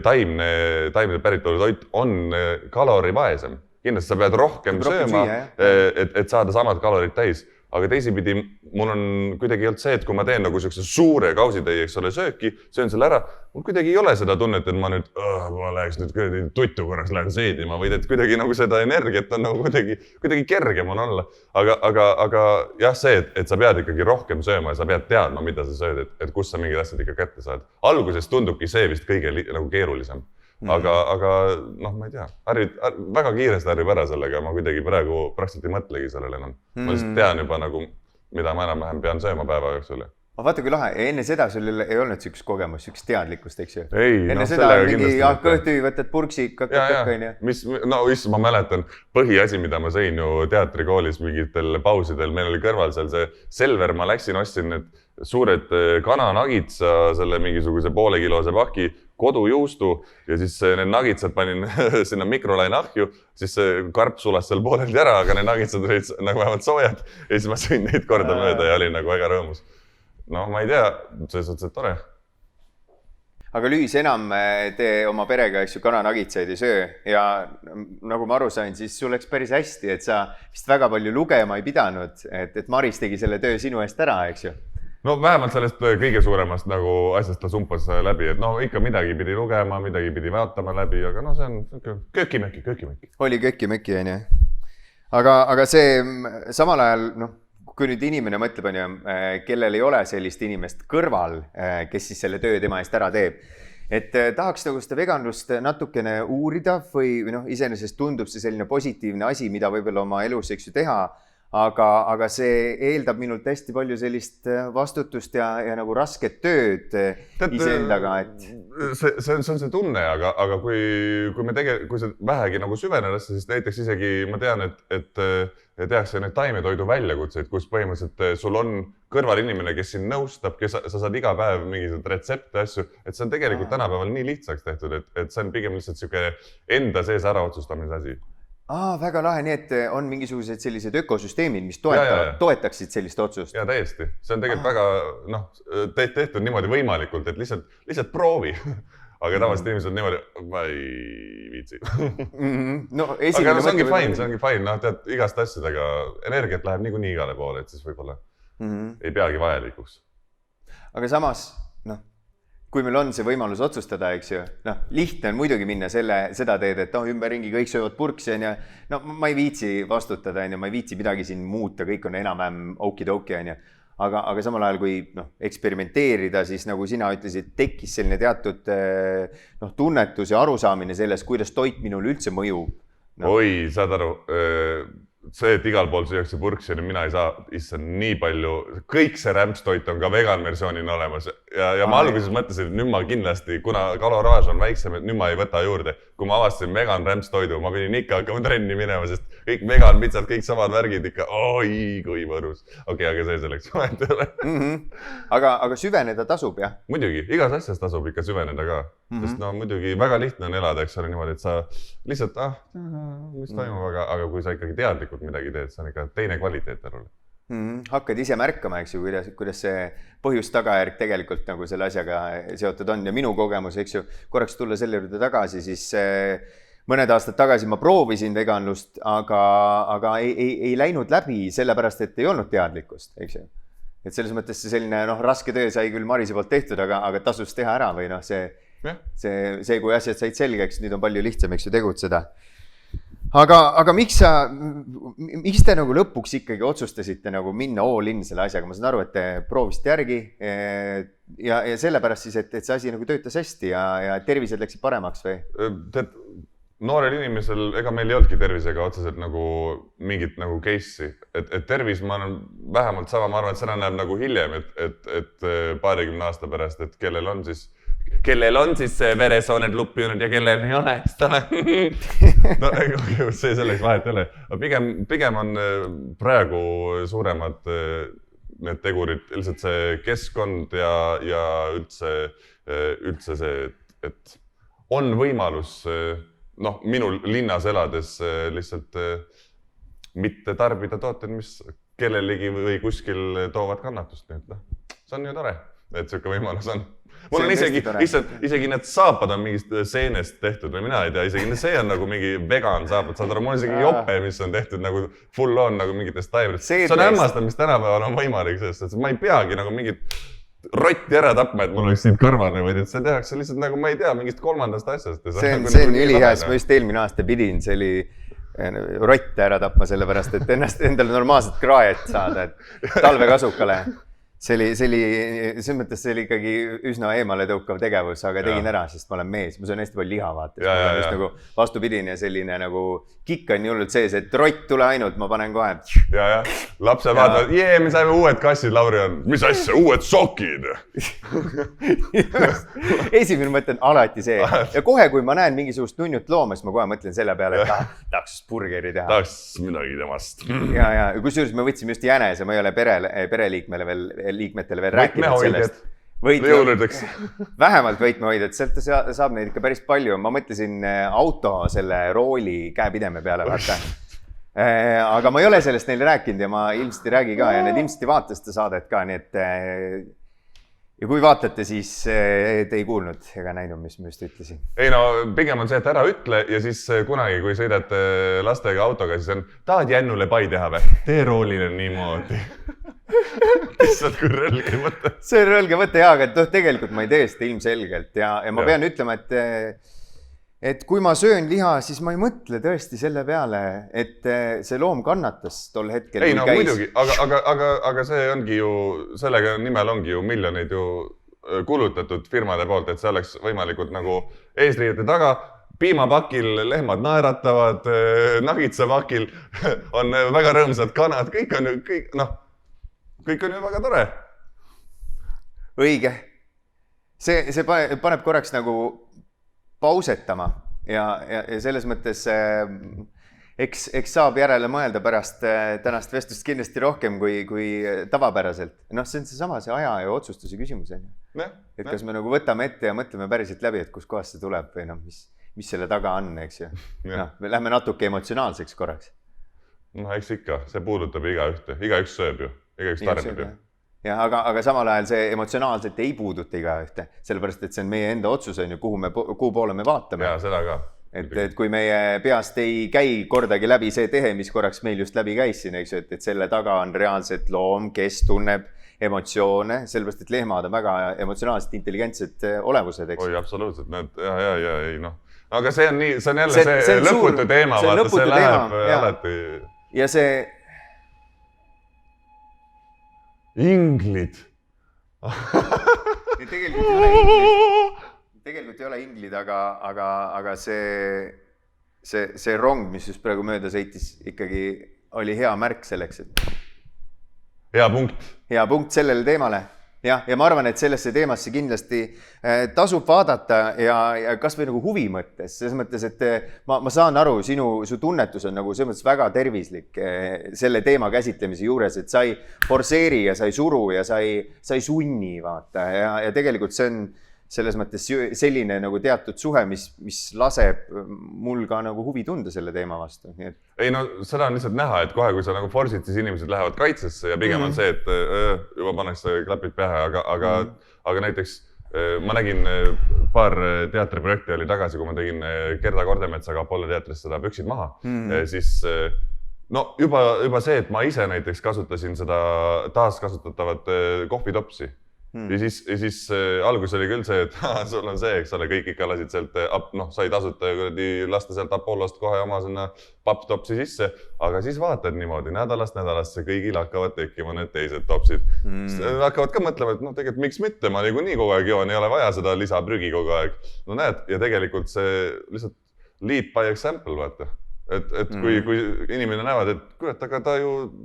taimne päritolu toit on kalorivaesem. Kindlasti sa pead rohkem sööma, et saada samad kalorid täis. aga teisipidi mul on kuidagi olnud see, et kui ma teen nagu sellise suure kausitäie, eks ole, sööki, söön selle ära, mul kuidagi ei ole seda tunnet, et ma nüüd, ma läheks nüüd tuttu korraks lähen seedima, vaid et kuidagi nagu seda energiat on nagu kuidagi kergem on olla. Aga jah, see, et sa pead ikkagi rohkem sööma ja sa pead teadma, mida sa sööd, et kus sa mingid asjad ikka kätte saad. Alguses tundubki see vist kõige nagu keerulisem. Aga noh, ma ei tea, väga kiiresti harjub ära sellega, ma kuidagi praegu praktiliselt ei mõtlegi sellele enam. Ma lihtsalt tean juba nagu, mida ma enam-vähem pean sööma päeva jooksul. Vaata kui lahe, enne seda sul ei olnud sükst kogemus, sükst teadlikkust, eks ju? Enne seda mingi kõhtüvi võtad purksi, kõkkõkkõkkõini. No ma mäletan, põhiasi, mida ma sõin ju teatrikoolis mingitel pausidel, meil oli kõrval seal see Selver, ma läksin, ostsin need suured kananagitsa, selle mingisuguse poolekilose paki, kodujuustu ja siis need nagitsad panin sinna mikrolaine ahju, siis see karp sulas seal pooleldi ära, aga need nagitsad olid nagu vähemalt soojad ja siis ma sõin neid korda mööda ja olin nagu väga rõõmus. No ma ei tea, see suhtes, et tore. Aga Lüüs, enam te oma perega kananagitsaid ei söö ja nagu ma aru sain, siis sul läks päris hästi, et sa vist väga palju lugema ei pidanud, et Maris tegi selle töö sinu eest ära, eks ju? No vähemalt sellest kõige suuremast nagu asjast ta sumpas läbi, et no ikka midagi pidi lugema, midagi pidi vaatama läbi, aga no see on köökimöki. Oli köökimöki, on ju. Aga see samal ajal, noh, kui nüüd inimene mõtleb, on ju, kellel ei ole sellist inimest kõrval, kes siis selle töö tema eest ära teeb, et tahaks nagu seda veganlust natukene uurida või noh, iseenesest tundub see selline positiivne asi, mida võib-olla oma elus, eks ju, teha, aga see eeldab minult hästi palju sellist vastutust ja nagu rasket tööd iseendaga, et... See on see tunne, aga kui see vähegi nagu süvenedasse, siis näiteks isegi ma tean, et tehakse neid taimetoidu väljakutseid, kus põhimõtteliselt sul on kõrval inimene, kes sind nõustab, sa saad iga päev mingisugused retsepte asju, et see on tegelikult tänapäeval nii lihtsaks tehtud, et see on pigem lihtsalt siuke enda sees ära otsustamise asi. Väga lahe, nii et on mingisugused sellised ökosüsteemid, mis toetaksid sellist otsust. Ja täiesti. See on tegelikult väga tehtud niimoodi võimalikult, et lihtsalt proovi. Aga tavaliselt inimesed on niimoodi, ma ei viitsi. Aga see ongi fine. No, tead, igast asjadega energiat läheb niikuinii igale poole, et siis võib-olla ei peagi vajalikuks. Aga samas, kui meil on see võimalus otsustada, eks ju, lihtne on muidugi minna seda teed, et ümberringi kõik söövad purksi, ma ei viitsi vastutada, ma ei viitsi midagi siin muuta, kõik on enam-vähem okidoki, aga samal ajal, kui eksperimenteerida, siis nagu sina ütlesid, tekkis selline teatud tunnetus ja arusaamine sellest, kuidas toit minul üldse mõjub. Oi, saad aru, see, et igal pool süüakse purksi, mina ei saa, issand, nii palju, kõik see rämpstoit on ka vegan versioonina olemas ja ma alguses mõtlesin, et nüüd ma kindlasti, kuna kaloraaž on väiksem, et nüüd ma ei võta juurde. Kui ma avastasin vegan rämpstoidu, ma pidin ikka hakkama trenni minema, sest kõik vegan pitsad, kõik samad värgid ikka, oi, kui võrus. Okei, aga see selleks vahet ei ole. Aga süveneda tasub, jah? Muidugi, igas asjas tasub ikka süveneda ka. Sest muidugi väga lihtne on elada, eks ole niimoodi, et sa lihtsalt, mis toimub, aga kui sa ikkagi teadlikult midagi teed, see on ikka teine kvaliteet arvule. Hakkad ise märkama, eks ju, kuidas see põhjus-tagajärg tegelikult nagu selle asjaga seotud on ja minu kogemus, eks ju, korraks tulla selle juurde tagasi, siis mõned aastad tagasi ma proovisin veganlust, aga ei läinud läbi sellepärast, et ei olnud teadlikkust, eks ju. Et selles mõttes see selline raske töö sai küll Marise poolt tehtud, aga tasus teha ära või see, kui asjad said selgeks, nüüd on palju lihtsam, eks ju, tegutseda. Aga miks te nagu lõpuks ikkagi otsustasite nagu minna all in selle asjaga? Ma saan aru, et te proovisite järgi ja sellepärast siis, et see asi nagu töötas hästi ja tervised läksid paremaks või? Tead, noorel inimesel, ega meil ei olnudki tervisega otseselt nagu mingit nagu case'i. Et tervis, ma olen vähemalt sama, ma arvan, et seda näeb nagu hiljem, et paarikümne aasta pärast, et kellel on siis veresooned luppinud ja kellel ei ole, siis ta see selleks vahet ei ole. Pigem on praegu suuremad need tegurid, lihtsalt see keskkond ja üldse see, et on võimalus minul linnas elades lihtsalt mitte tarbida tooted, mis kellelegi või kuskil toovad kannatust. See on ju tore. et siuke võimalus on. Mul on isegi need saapad on mingist seenest tehtud või mina ei tea, isegi see on nagu mingi vegan saapad, saad aru, mul on isegi jope, mis on tehtud nagu full on nagu mingitest taimedest. See on hämmastav, mis tänapäeval on võimalik sellest, et ma ei peagi nagu mingit rotti ära tapma, et mul oleks siin kõrvane, vaid et see tehakse lihtsalt nagu, ma ei tea, mingist kolmandast asjast. See on ülihea, sest ma just eelmine aasta pidin, see oli rotte ära tapma sellepärast, et endale normaalset kraet saada, et talvekasukale. See oli, selles mõttes see oli ikkagi üsna eemale tõukav tegevus, aga tegin ära, sest ma olen mees, ma söön hästi palju liha vaata. Ma olen just nagu vastupidine selline nagu kikk on jullult sees, et rott tule ainult, ma panen kohe. Ja. Lapse vaatavad, me saime uued kassid, Lauri on, mis asja, uued sokid. Esimene mõte on alati see. Ja kohe, kui ma näen mingisugust nunnut looma, siis ma kohe mõtlen selle peale, et tahaks burgeri teha. Tahaks midagi temast. Ja kusjuures me võtsime just jänese, ma ei ole liikmetele veel rääkinud sellest. Vähemalt võitmehoidjad, sealt saab neid ikka päris palju. Ma mõtlesin auto selle rooli käepideme peale, vaata. Aga ma ei ole sellest neile rääkinud ja ma ilmselt ei räägi ka ja need ilmselt ei vaata seda saadet ka, nii et ja kui vaatate, siis te ei kuulnud ega näinud, mis ma just ütlesin. Ei no, pigem on see, et ära ütle ja siis kunagi, kui sõidad lastega autoga, siis on, tahad jännule pai teha või? Tee roolile niimoodi. Lihtsalt kui rõlge mõte. See on rõlge mõte, jaa, aga tegelikult ma ei tee seda ilmselgelt ja ma pean ütlema, et kui ma söön liha, siis ma ei mõtle tõesti selle peale, et see loom kannatas tol hetkel. Ei no muidugi, aga see ongi ju, sellega nimel ongi ju miljoneid ju kulutatud firmade poolt, et see oleks võimalikult nagu eesriiete taga. Piimapakil lehmad naeratavad, nagitsapakil on väga rõõmsad kanad, kõik on ju väga tore. Õige. See paneb korraks nagu pausetama ja selles mõttes eks saab järele mõelda pärast tänast vestlust kindlasti rohkem kui tavapäraselt. See on see aja ja otsustuse küsimus. Et kas me nagu võtame ette ja mõtleme päriselt läbi, et kus kohast see tuleb või mis selle taga on, eks ju. Me lähme natuke emotsionaalseks korraks. Eks ikka, see puudutab igaüks sööb ju, igaüks tarnib ju. Ja, aga samal ajal see emotsionaalselt ei puuduta igaühte, sellepärast, et see on meie enda otsus, kuhu poole me vaatame. Ja, seda ka. Et kui meie peast ei käi kordagi läbi see tehe, mis korraks meil just läbi käis siin, eks ju, et selle taga on reaalselt loom, kes tunneb emotsioone, sellepärast, et lehmad on väga emotsionaalselt intelligentsed olevused, eks. Oi, absoluutselt. Aga see on jälle see lõputu teema, vaata, see läheb alati. Ja see... Inglid. Tegelikult ei ole inglid, aga see rong, mis just praegu mööda sõitis, ikkagi oli hea märk selleks, et... Hea punkt. Hea punkt sellele teemale. Ja ma arvan, et sellesse teemasse kindlasti tasub vaadata ja kas või nagu huvi mõttes. Selles mõttes, et ma saan aru, su tunnetus on nagu selles mõttes väga tervislik selle teema käsitlemise juures, et sa ei forseeri ja sa ei suru ja sa ei sunni, vaata. Ja tegelikult see on selles mõttes selline nagu teatud suhe, mis laseb mul ka nagu huvi tunda selle teema vastu. Ei no, seda on lihtsalt näha, et kohe, kui sa nagu forsid, siis inimesed lähevad kaitsesse ja pigem on see, et juba pannakse klapid pähe, aga näiteks ma nägin paar teatriprojekti oli tagasi, kui ma tegin Gerda Kordemetsaga Apollo teatris seda Püksid maha, siis no juba see, et ma ise näiteks kasutasin seda taaskasutatavat kohvitopsi. Ja siis algus oli küll see, et sul on see, eks ole, kõik ikka lasid sealt, sai tasuta lasta sealt Apollost kohe oma sinna papptopsi sisse, aga siis vaatad niimoodi nädalast nädalasse, kõigil hakkavad tekkima need teised topsid. Hakkavad ka mõtlema, et tegelikult miks mitte, ma nii kogu aeg joon, ei ole vaja seda lisaprügi kogu aeg. No näed, ja tegelikult see lihtsalt lead by example, vaata. Et kui inimene näevad, et kurat, aga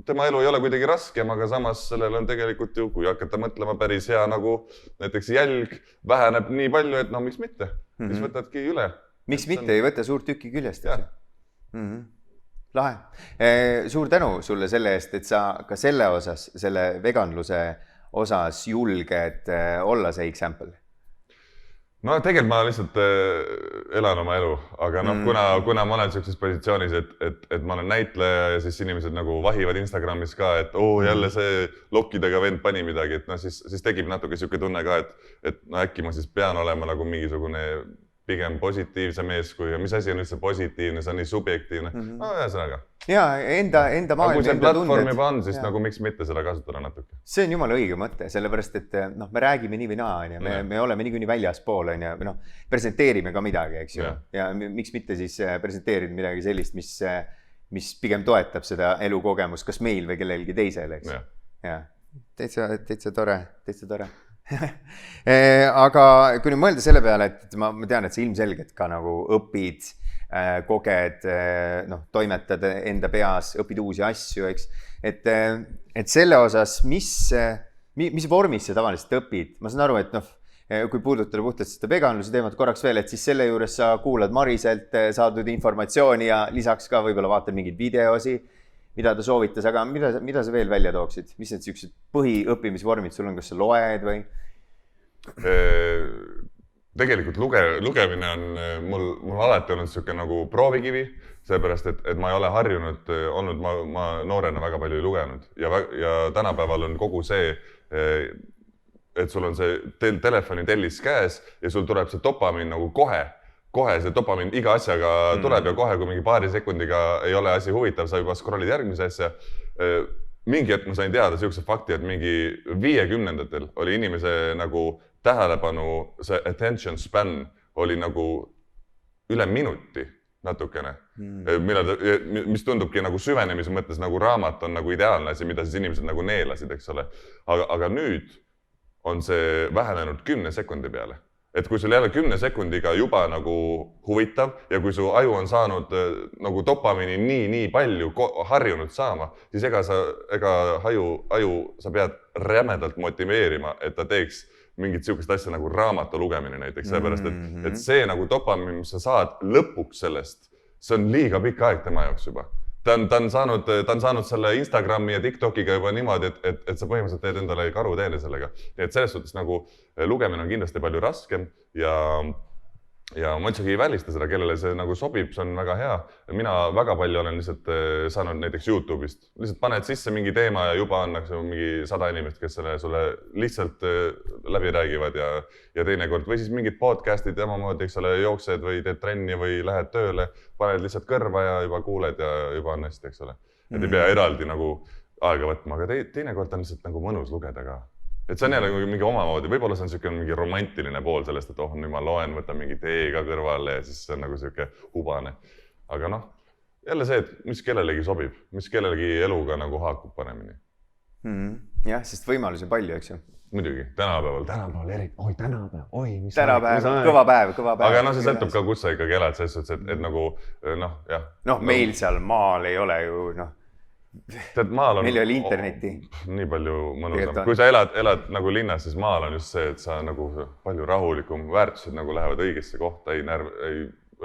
tema elu ei ole kuidagi raskem, aga samas sellel on tegelikult ju, kui hakata mõtlema päris hea nagu näiteks jälg väheneb nii palju, et miks mitte, siis võtadki üle. Miks mitte, ei võta suurt tükki küljest. Lahe. Suur tänu sulle selle eest, et sa ka selle osas, selle veganluse osas julged olla see example. No tegelikult ma lihtsalt elan oma elu, aga noh, kuna ma olen sellises positsioonis, et ma olen näitleja ja siis inimesed nagu vahivad Instagramis ka, et jälle see lokkidega vend pani midagi, et noh, siis tekib natuke siuke tunne ka, et no äkki ma siis pean olema nagu mingisugune pigem positiivse meeskuju ja mis asi on üldse positiivne, see on nii subjektiivne. No ühesõnaga. Ja enda maailm. Aga kui see platvorm juba on, siis nagu miks mitte seda kasutada natuke? See on jumala õige mõte, sellepärast et noh, me räägime nii või naa, me oleme niikuinii väljaspool, noh, presenteerime ka midagi, eks ju. Ja miks mitte siis presenteerida midagi sellist, mis pigem toetab seda elukogemust, kas meil või kellelgi teisel, eks. Ja, täitsa tore. Aga kui nüüd mõelda selle peale, et ma tean, et sa ilmselgelt ka nagu õpid, koged, noh, toimetad enda peas, õpid uusi asju, eks. Et selle osas, mis vormis sa tavaliselt õpid? Ma saan aru, et noh, kui puudutada puhtalt seda veganluse teemat korraks veel, et siis selle juures sa kuulad Mariselt, saadud informatsiooni ja lisaks ka võib-olla vaatad mingeid videosi, mida ta soovitas, aga mida sa veel välja tooksid? Mis need sellised põhiõppimisvormid sul on, kas sa loed või? Tegelikult lugemine on mul alati olnud siuke nagu proovikivi, seepärast, et ma ei ole harjunud olnud, ma noorena väga palju ei lugenud ja tänapäeval on kogu see, et sul on see telefoni tellis käes ja sul tuleb see dopamiin nagu kohe see dopamiin iga asjaga tuleb ja kohe, kui mingi paari sekundiga ei ole asi huvitav, sa juba scrollid järgmise asja. Mingi hetk ma sain teada siukse fakti, et mingi 50ndatel oli inimese nagu tähelepanu, see attention span oli nagu üle minuti natukene, mis tundubki nagu süvenemise mõttes nagu raamat on nagu ideaalne asi, mida siis inimesed nagu neelasid, eks ole. Aga nüüd on see vähenenud 10 sekundi peale. Et kui sul jälle 10 sekundiga juba nagu huvitav ja kui su aju on saanud nagu dopamiini nii palju harjunud saama, siis ega aju sa pead rämedalt motiveerima, et ta teeks mingit siukest asja nagu raamatu lugemine näiteks, seepärast, et see nagu dopamiin, mis sa saad lõpuks sellest, see on liiga pikk aeg tema jaoks juba. Ta on saanud selle Instagrami ja TikTokiga juba niimoodi, et sa põhimõtteliselt teed endale karuteene sellega. Et selles suhtes nagu lugemine on kindlasti palju raskem ja ma üldse ei välista seda, kellele see nagu sobib, see on väga hea. Mina väga palju olen lihtsalt saanud näiteks YouTube'ist. Lihtsalt paned sisse mingi teema ja juba on mingi 100 inimest, kes selle sulle lihtsalt läbi räägivad ja teinekord või siis mingid podcastid samamoodi, eks ole, jooksed või teed trenni või lähed tööle, paned lihtsalt kõrva ja juba kuuled ja juba on hästi, eks ole. Et ei pea eraldi nagu aega võtma, aga teinekord on lihtsalt nagu mõnus lugeda ka. Et see on jälle mingi omamoodi, võib-olla see on siuke mingi romantiline pool sellest, et nüüd ma loen, võtan mingi tee ka kõrvale ja siis see on nagu siuke hubane. Aga noh, jälle see, et mis kellelegi sobib, mis kellelegi eluga nagu haakub panemini. Jah, sest võimalusi on palju, eks ju? Muidugi, tänapäeval eriti. Tänapäev, kõva päev. Aga noh, see sõltub ka, kus sa ikkagi elad, selles suhtes, et nagu noh, jah. Noh, meil seal maal ei ole ju, noh. Meil ei ole internetti. Nii palju mõnusam. Kui sa elad nagu linnas, siis maal on just see, et sa nagu palju rahulikum, väärtused nagu lähevad õigesse kohta, ei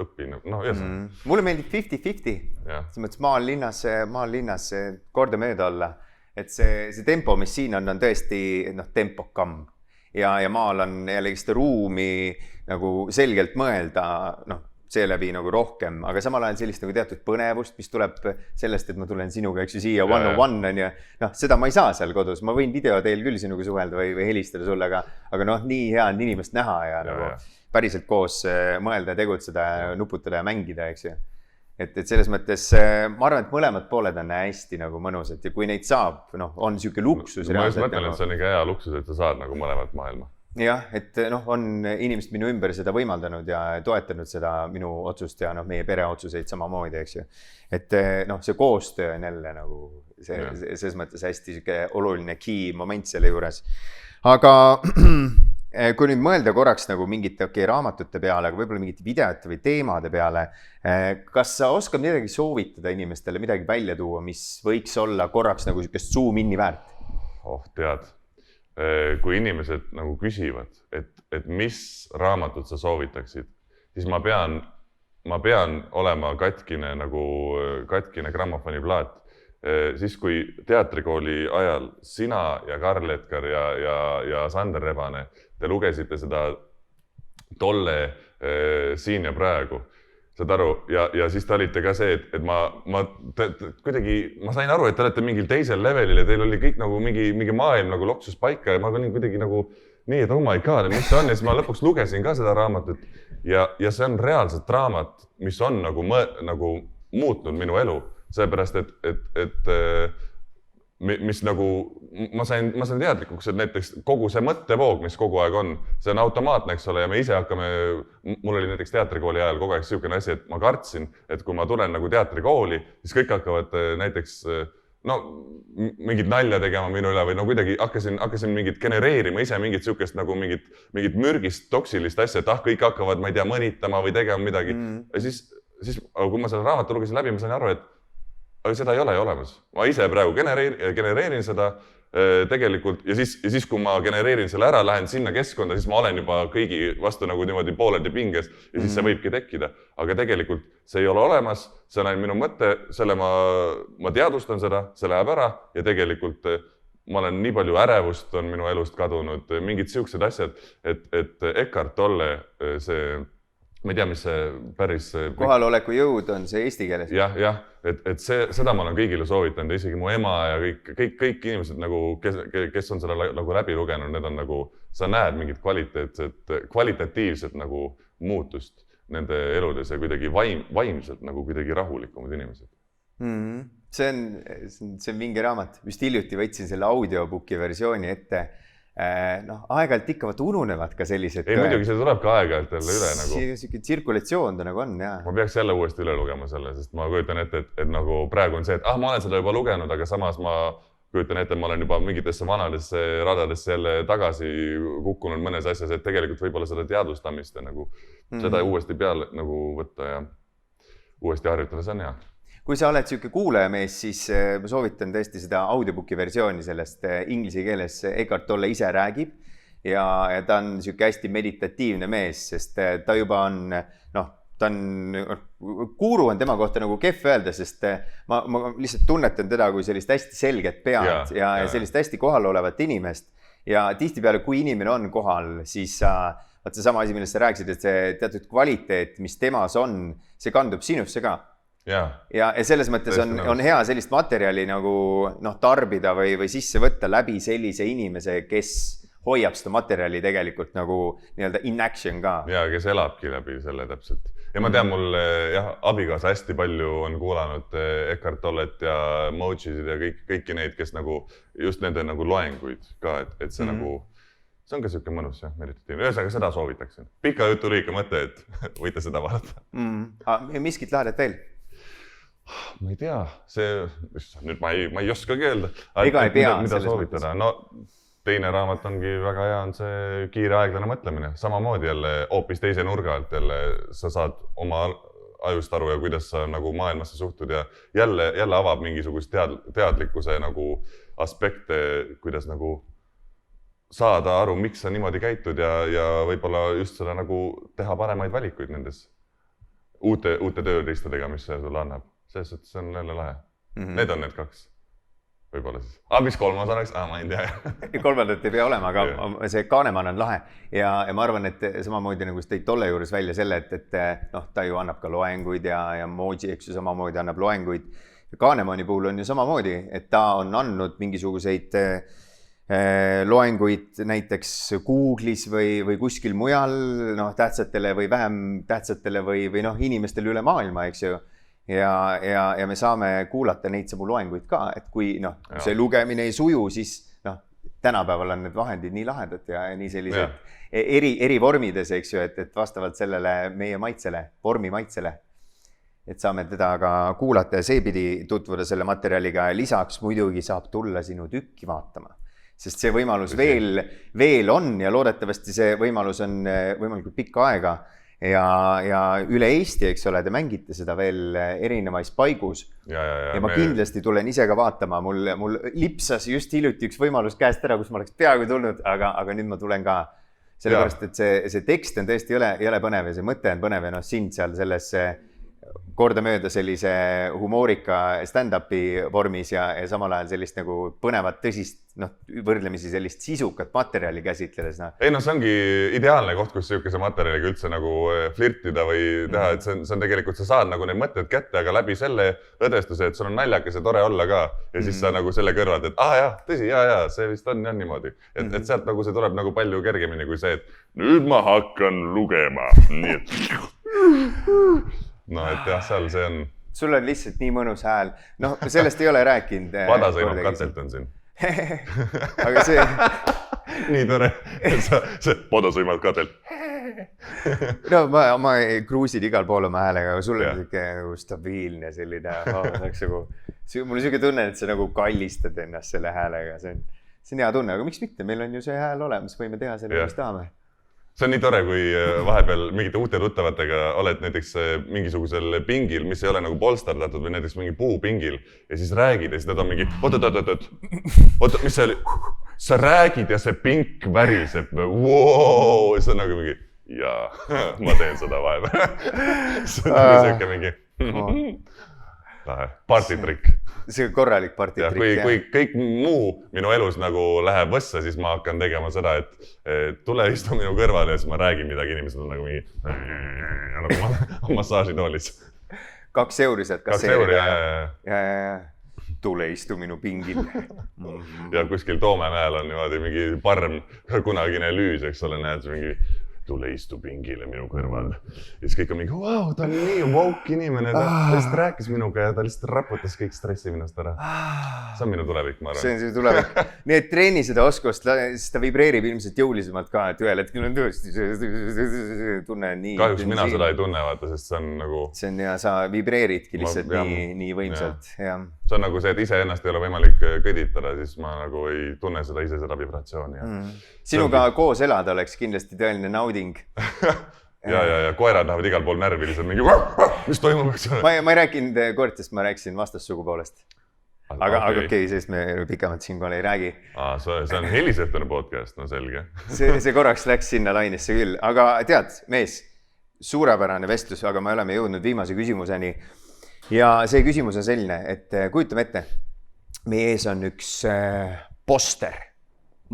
õpi. Mulle meeldib 50-50. Selles mõttes maal linnas kordamööda olla. Et see tempo, mis siin on tõesti tempokam. Ja maal on jällegi seda ruumi nagu selgelt mõelda, seeläbi nagu rohkem, aga samal ajal sellist nagu teatud põnevust, mis tuleb sellest, et ma tulen sinuga, eks ju, siia one-on-one on ja seda ma ei saa seal kodus, ma võin video teel küll sinuga suhelda või helistada sulle, aga nii hea on inimest näha ja nagu päriselt koos mõelda ja tegutseda, nuputada ja mängida, eks ju. Et selles mõttes ma arvan, et mõlemad pooled on hästi nagu mõnusad ja kui neid saab, on siuke luksus. Ma just mõtlen, et see on ikka hea luksus, et sa saad nagu mõlemat maailma. Jah, et on inimesed minu ümber seda võimaldanud ja toetanud seda minu otsust ja meie pere otsuseid samamoodi, eks ju. Et see koostöö on jälle nagu selles mõttes hästi oluline key moment selle juures. Aga kui nüüd mõelda korraks nagu mingite raamatute peale, aga võib-olla mingite videote või teemade peale, kas sa oskad midagi soovitada inimestele, midagi välja tuua, mis võiks olla korraks nagu siukest zoom-inni väärt? Tead. Kui inimesed nagu küsivad, et mis raamatut sa soovitaksid, siis ma pean olema katkine grammofoniplaat. Siis kui teatrikooli ajal sina ja Karl Edgar ja Sander Rebane, te lugesite seda tolle siin ja praegu. Saad aru? Ja siis te olite ka see, et kuidagi, ma sain aru, et te olete mingil teisel levelil ja teil oli kõik nagu mingi maailm nagu loksus paika ja ma olin kuidagi nagu nii, et oh my god, mis see on? Ja siis ma lõpuks lugesin ka seda raamatut ja see on reaalselt raamat, mis on nagu muutnud minu elu. Seepärast, et mis nagu, ma sain teadlikuks, et näiteks kogu see mõttevoog, mis kogu aeg on, see on automaatne, eks ole, ja me ise hakkame, mul oli näiteks teatrikooli ajal kogu aeg siukene asi, et ma kartsin, et kui ma tulen nagu teatrikooli, siis kõik hakkavad näiteks mingit nalja tegema minu üle või kuidagi hakkasin mingit genereerima ise mingit siukest nagu mingit mürgist toksilist asja, et kõik hakkavad, ma ei tea, mõnitama või tegema midagi. Ja siis, kui ma selle raamatu lugesin läbi, ma sain aru, et aga seda ei ole olemas. Ma ise praegu genereerin seda tegelikult ja siis, kui ma genereerin selle ära, lähen sinna keskkonda, siis ma olen juba kõigi vastu nagu niimoodi pooleldi pinges ja siis see võibki tekkida. Aga tegelikult see ei ole olemas, see on ainult minu mõte, selle ma teadvustan seda, see läheb ära ja tegelikult ma olen nii palju ärevust on minu elust kadunud, mingid siuksed asjad, et Eckhart Tolle see ma ei tea, mis see päris... Kohaloleku jõud on see eesti keeles. Jah, et seda ma olen kõigile soovitanud, isegi mu ema ja kõik inimesed, nagu, kes on selle nagu läbi lugenud, need on nagu, sa näed mingit kvalitatiivset nagu muutust nende eludes ja kuidagi vaimselt nagu kuidagi rahulikumad inimesed. See on mingi raamat. Just hiljuti võtsin selle audiobooki versiooni ette. Aeg-ajalt ikka ununevad ka sellised... Ei, muidugi see tuleb ka aeg-ajalt jälle üle nagu... Siuke tsirkulatsioon ta nagu on, jah. Ma peaks jälle uuesti üle lugema selle, sest ma kujutan ette, et nagu praegu on see, et ma olen seda juba lugenud, aga samas ma kujutan ette, et ma olen juba mingitesse vanadesse radadesse jälle tagasi kukkunud mõnes asjas, et tegelikult võib-olla seda teadvustamist ja nagu seda uuesti peale nagu võtta ja uuesti harjutada, see on hea. Kui sa oled siuke kuulajamees, siis ma soovitan tõesti seda audiobooki versiooni sellest inglise keeles Eckhart Tolle ise räägib ja ta on siuke hästi meditatiivne mees, sest ta juba on, kuuru on tema kohta nagu kehv öelda, sest ma lihtsalt tunnetan teda kui sellist hästi selget pead ja sellist hästi kohal olevat inimest ja tihtipeale, kui inimene on kohal, siis vaat see sama asi, millest sa rääkisid, et see teatud kvaliteet, mis temas on, see kandub sinusse ka. Ja selles mõttes on hea sellist materjali nagu tarbida või sisse võtta läbi sellise inimese, kes hoiab seda materjali tegelikult nagu nii-öelda in action ka. Ja, kes elabki läbi selle täpselt. Ja ma tean, mul abikaasa hästi palju on kuulanud Eckhart Tollet ja Mojisid ja kõiki neid, kes nagu just nende nagu loenguid ka, et see nagu see on ka siuke mõnus, meditatiivne. Ühesõnaga seda soovitaksin. Pika jutu lühike mõte, et võite seda vaadata. Miskit lahedat veel? Ma ei tea, nüüd ma ei oskagi öelda. Ega ei pea. Mida soovitada? Teine raamat ongi väga hea, on see kiire aeglane mõtlemine. Samamoodi jälle hoopis teise nurga alt jälle sa saad oma ajust aru ja kuidas sa nagu maailmasse suhtud ja jälle avab mingisugust teadlikkuse nagu aspekte, kuidas nagu saada aru, miks sa niimoodi käitud ja võib-olla just seda nagu teha paremaid valikuid nendes uute tööriistadega, mis see sulle annab. See on jälle lahe. Need on need kaks. Võib-olla siis. Mis kolmas oleks? Ma ei tea. Kolmandat ei pea olema, aga see Kahneman on lahe. Ja ma arvan, et samamoodi nagu tõid Tolle juures välja selle, et ta ju annab ka loenguid ja Moji, eks ju, samamoodi annab loenguid. Kahnemani puhul on ju samamoodi, et ta on andnud mingisuguseid loenguid näiteks Google'is või kuskil mujal tähtsatele või vähem tähtsatele või inimestele üle maailma, eks ju. Ja me saame kuulata neid samu loenguid ka, et kui see lugemine ei suju, siis tänapäeval on need vahendid nii lahedad ja nii sellised eri vormides, eks ju, et vastavalt sellele meie maitsele, vormi maitsele, et saame teda ka kuulata ja seepidi tutvuda selle materjaliga ja lisaks muidugi saab tulla sinu tükki vaatama. Sest see võimalus veel on ja loodetavasti see võimalus on võimalikult pikka aega ja üle Eesti, eks ole, te mängite seda veel erinevais paigus. Ja ma kindlasti tulen ise ka vaatama. Mul lipsas just hiljuti üks võimalus käest ära, kus ma oleks peaaegu tulnud, aga nüüd ma tulen ka. Sellepärast, et see tekst on tõesti jõle põnev ja see mõte on põnev ja sind seal selles kordamööda sellise humoorika stand-up'i vormis ja samal ajal sellist nagu põnevat tõsist, võrdlemisi sellist sisukat materjali käsitledes. Ei, see ongi ideaalne koht, kus sihukese materjaliga üldse nagu flirtida või teha, et see on tegelikult, sa saad nagu need mõtted kätte, aga läbi selle õdestuse, et sul on naljakas ja tore olla ka. Ja siis sa nagu selle kõrvad, et jah, tõsi, see vist on niimoodi. Et sealt nagu see tuleb nagu palju kergemini kui see, et nüüd ma hakkan lugema. Nii et... No, et jah, seal see on... Sul on lihtsalt nii mõnus hääl. Sellest ei ole rääkinud. Padasõimab katelt on siin. Aga see... nii tore. See padasõimab katelt. Ma kruusid igal pool oma häälega, aga sul on selline stabiilne selline... Mul on selline tunne, et sa nagu kallistad ennast selle häälega. See on hea tunne, aga miks mitte? Meil on ju see hääl olemas, võime teha selle, mis tahame. See on nii tore, kui vahepeal mingite uute tuttavatega oled näiteks mingisugusel pingil, mis ei ole nagu polsterdatud või näiteks mingi puupingil ja siis räägid ja siis nad on mingi, oot, mis see oli? Sa räägid ja see pink väriseb. Wow! See on nagu mingi, ma teen seda vahepeal. See on selline mingi partitrikk. See on korralik partitrikk. Kui kõik muu minu elus nagu läheb võssa, siis ma hakkan tegema seda, et tule istu minu kõrvale ja siis ma räägin midagi, inimesed on nagu mingi nagu massaažitoolis. 2 euri sealt. 2 euri, Tule istu minu pingil. Ja kuskil Toomemäel on niimoodi mingi parm, kunagine lüüs, eks ole, näed mingi tule istu pingile minu kõrval. Ja siis kõik on mingi, wow, ta on nii woke inimene, ta lihtsalt rääkis minuga ja ta lihtsalt raputas kõik stressi minust ära. See on minu tulevik, ma arvan. See on see tulevik. Nii et treeni seda oskust, siis ta vibreerib ilmselt jõulisemalt ka, et ühel hetkel on tõesti tunne nii... Kahjuks mina seda ei tunne, vaata, sest see on nagu... See on ja sa vibreeridki lihtsalt nii võimsalt. See on nagu see, et ise ennast ei ole võimalik kõditada, siis ma nagu ei tunne ise seda vibratsiooni. Sinuga koos elada oleks kindlasti tõeline nauding. Ja koerad lähevad igal pool närvilised, mingi, mis toimub, eks ole? Ma ei rääkinud koertest, ma rääkisin vastassugu poolest. Aga okei, sest me pikemalt siinkohal ei räägi. See on Heliseftoni podcast, no selge. See korraks läks sinna lainesse küll, aga tead, mees, suurepärane vestlus, aga me oleme jõudnud viimase küsimuseni. Ja see küsimus on selline, et kujutame ette, meie ees on üks poster,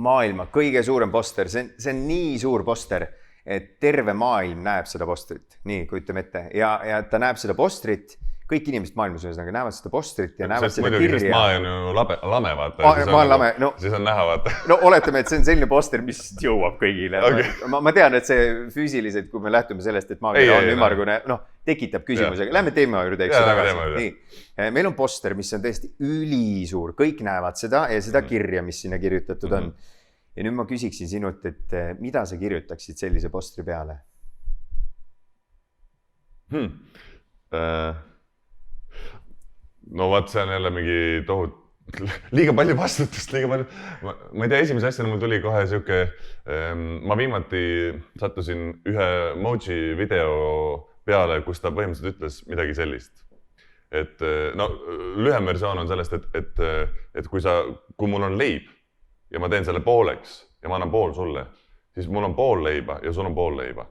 maailma kõige suurem poster, see on nii suur poster, et terve maailm näeb seda postrit, nii kujutame ette, ja ta näeb seda postrit, kõik inimesed maailmas ühesõnaga näevad seda postrit ja näevad seda kirja. Sest maa on ju lame, vaata. Siis on näha, vaata. No oletame, et see on selline poster, mis jõuab kõigile. Ma tean, et see füüsiliselt, kui me lähtume sellest, et maakera on ümargune, tekitab küsimusega. Lähme teema juurde, eks tagasi. Meil on poster, mis on tõesti ülisuur. Kõik näevad seda ja seda kirja, mis sinna kirjutatud on. Ja nüüd ma küsiksin sinult, et mida sa kirjutaksid sellise postri peale? No vaat, see on jälle mingi liiga palju vastutust, liiga palju. Ma ei tea, esimese asjana mul tuli kohe siuke, ma viimati sattusin ühe Moji video peale, kus ta põhimõtteliselt ütles midagi sellist. Et lühem versioon on sellest, et kui mul on leib ja ma teen selle pooleks ja ma annan pool sulle, siis mul on pool leiba ja sul on pool leiba.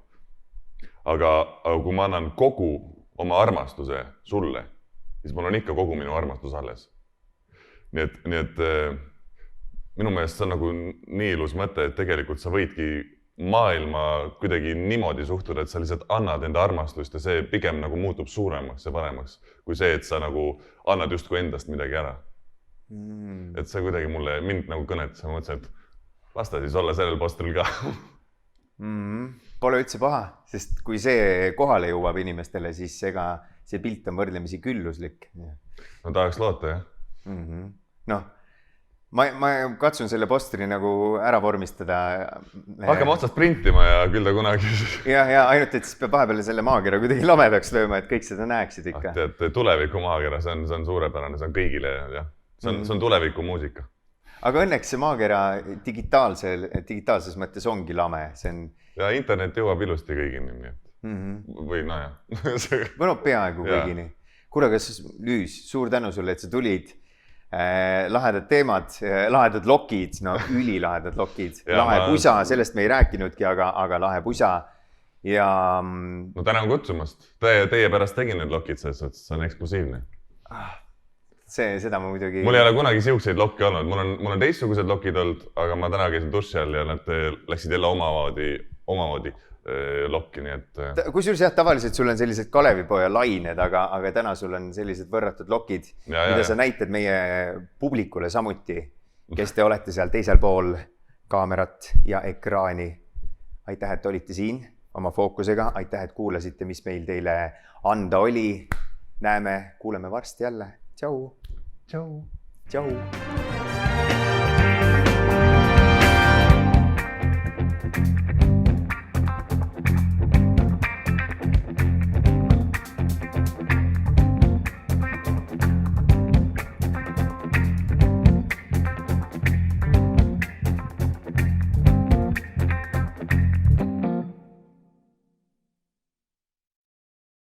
Aga kui ma annan kogu oma armastuse sulle, siis mul on ikka kogu minu armastus alles. Nii et minu meelest see on nagu nii ilus mõte, et tegelikult sa võidki maailma kuidagi niimoodi suhtuda, et sa lihtsalt annad enda armastust ja see pigem nagu muutub suuremaks ja paremaks, kui see, et sa nagu annad justkui endast midagi ära. Et see kuidagi mind nagu kõnetas ja ma mõtlesin, et lasta siis olla sellel postril ka. Pole üldse paha, sest kui see kohale jõuab inimestele, siis see pilt on võrdlemisi külluslik. No tahaks loota, jah. Ma katsun selle postri nagu ära vormistada. Hakkame otsast printima ja küll ta kunagi. Ja ainult, et siis peab vahepeal selle maakera kuidagi lamedaks lööma, et kõik seda näeksid ikka. Tuleviku maakera, see on suurepärane, see on kõigile, jah. See on tuleviku muusika. Aga õnneks see maakera digitaalses mõttes ongi lame. Ja internet jõuab ilusti kõigini. Või nojah. Või peaaegu kõigini. Kuule, kas Lüüs, suur tänu sulle, et sa tulid. Lahedad teemad, lahedad lokid, ülilahedad lokid. Lahe pusa, sellest me ei rääkinudki, aga lahe pusa. ja no tänan kutsumast. Teie pärast tegin need lokid, selles suhtes, see on eksklusiivne. seda ma muidugi... Mul ei ole kunagi siukseid lokke olnud. Mul on teistsugused lokid olnud, aga ma täna käisin duši all ja nad läksid jälle omamoodi lokki, nii et... Kusjuures jah, tavaliselt sul on sellised Kalevipoja lained, aga täna sul on sellised võrratud lokid, mida sa näitad meie publikule samuti, kes te olete seal teisel pool kaamerat ja ekraani. Aitäh, et olite siin oma fookusega. Aitäh, et kuulasite, mis meil teile anda oli. Näeme, kuuleme varsti jälle. Tšau. Tšau. Tšau.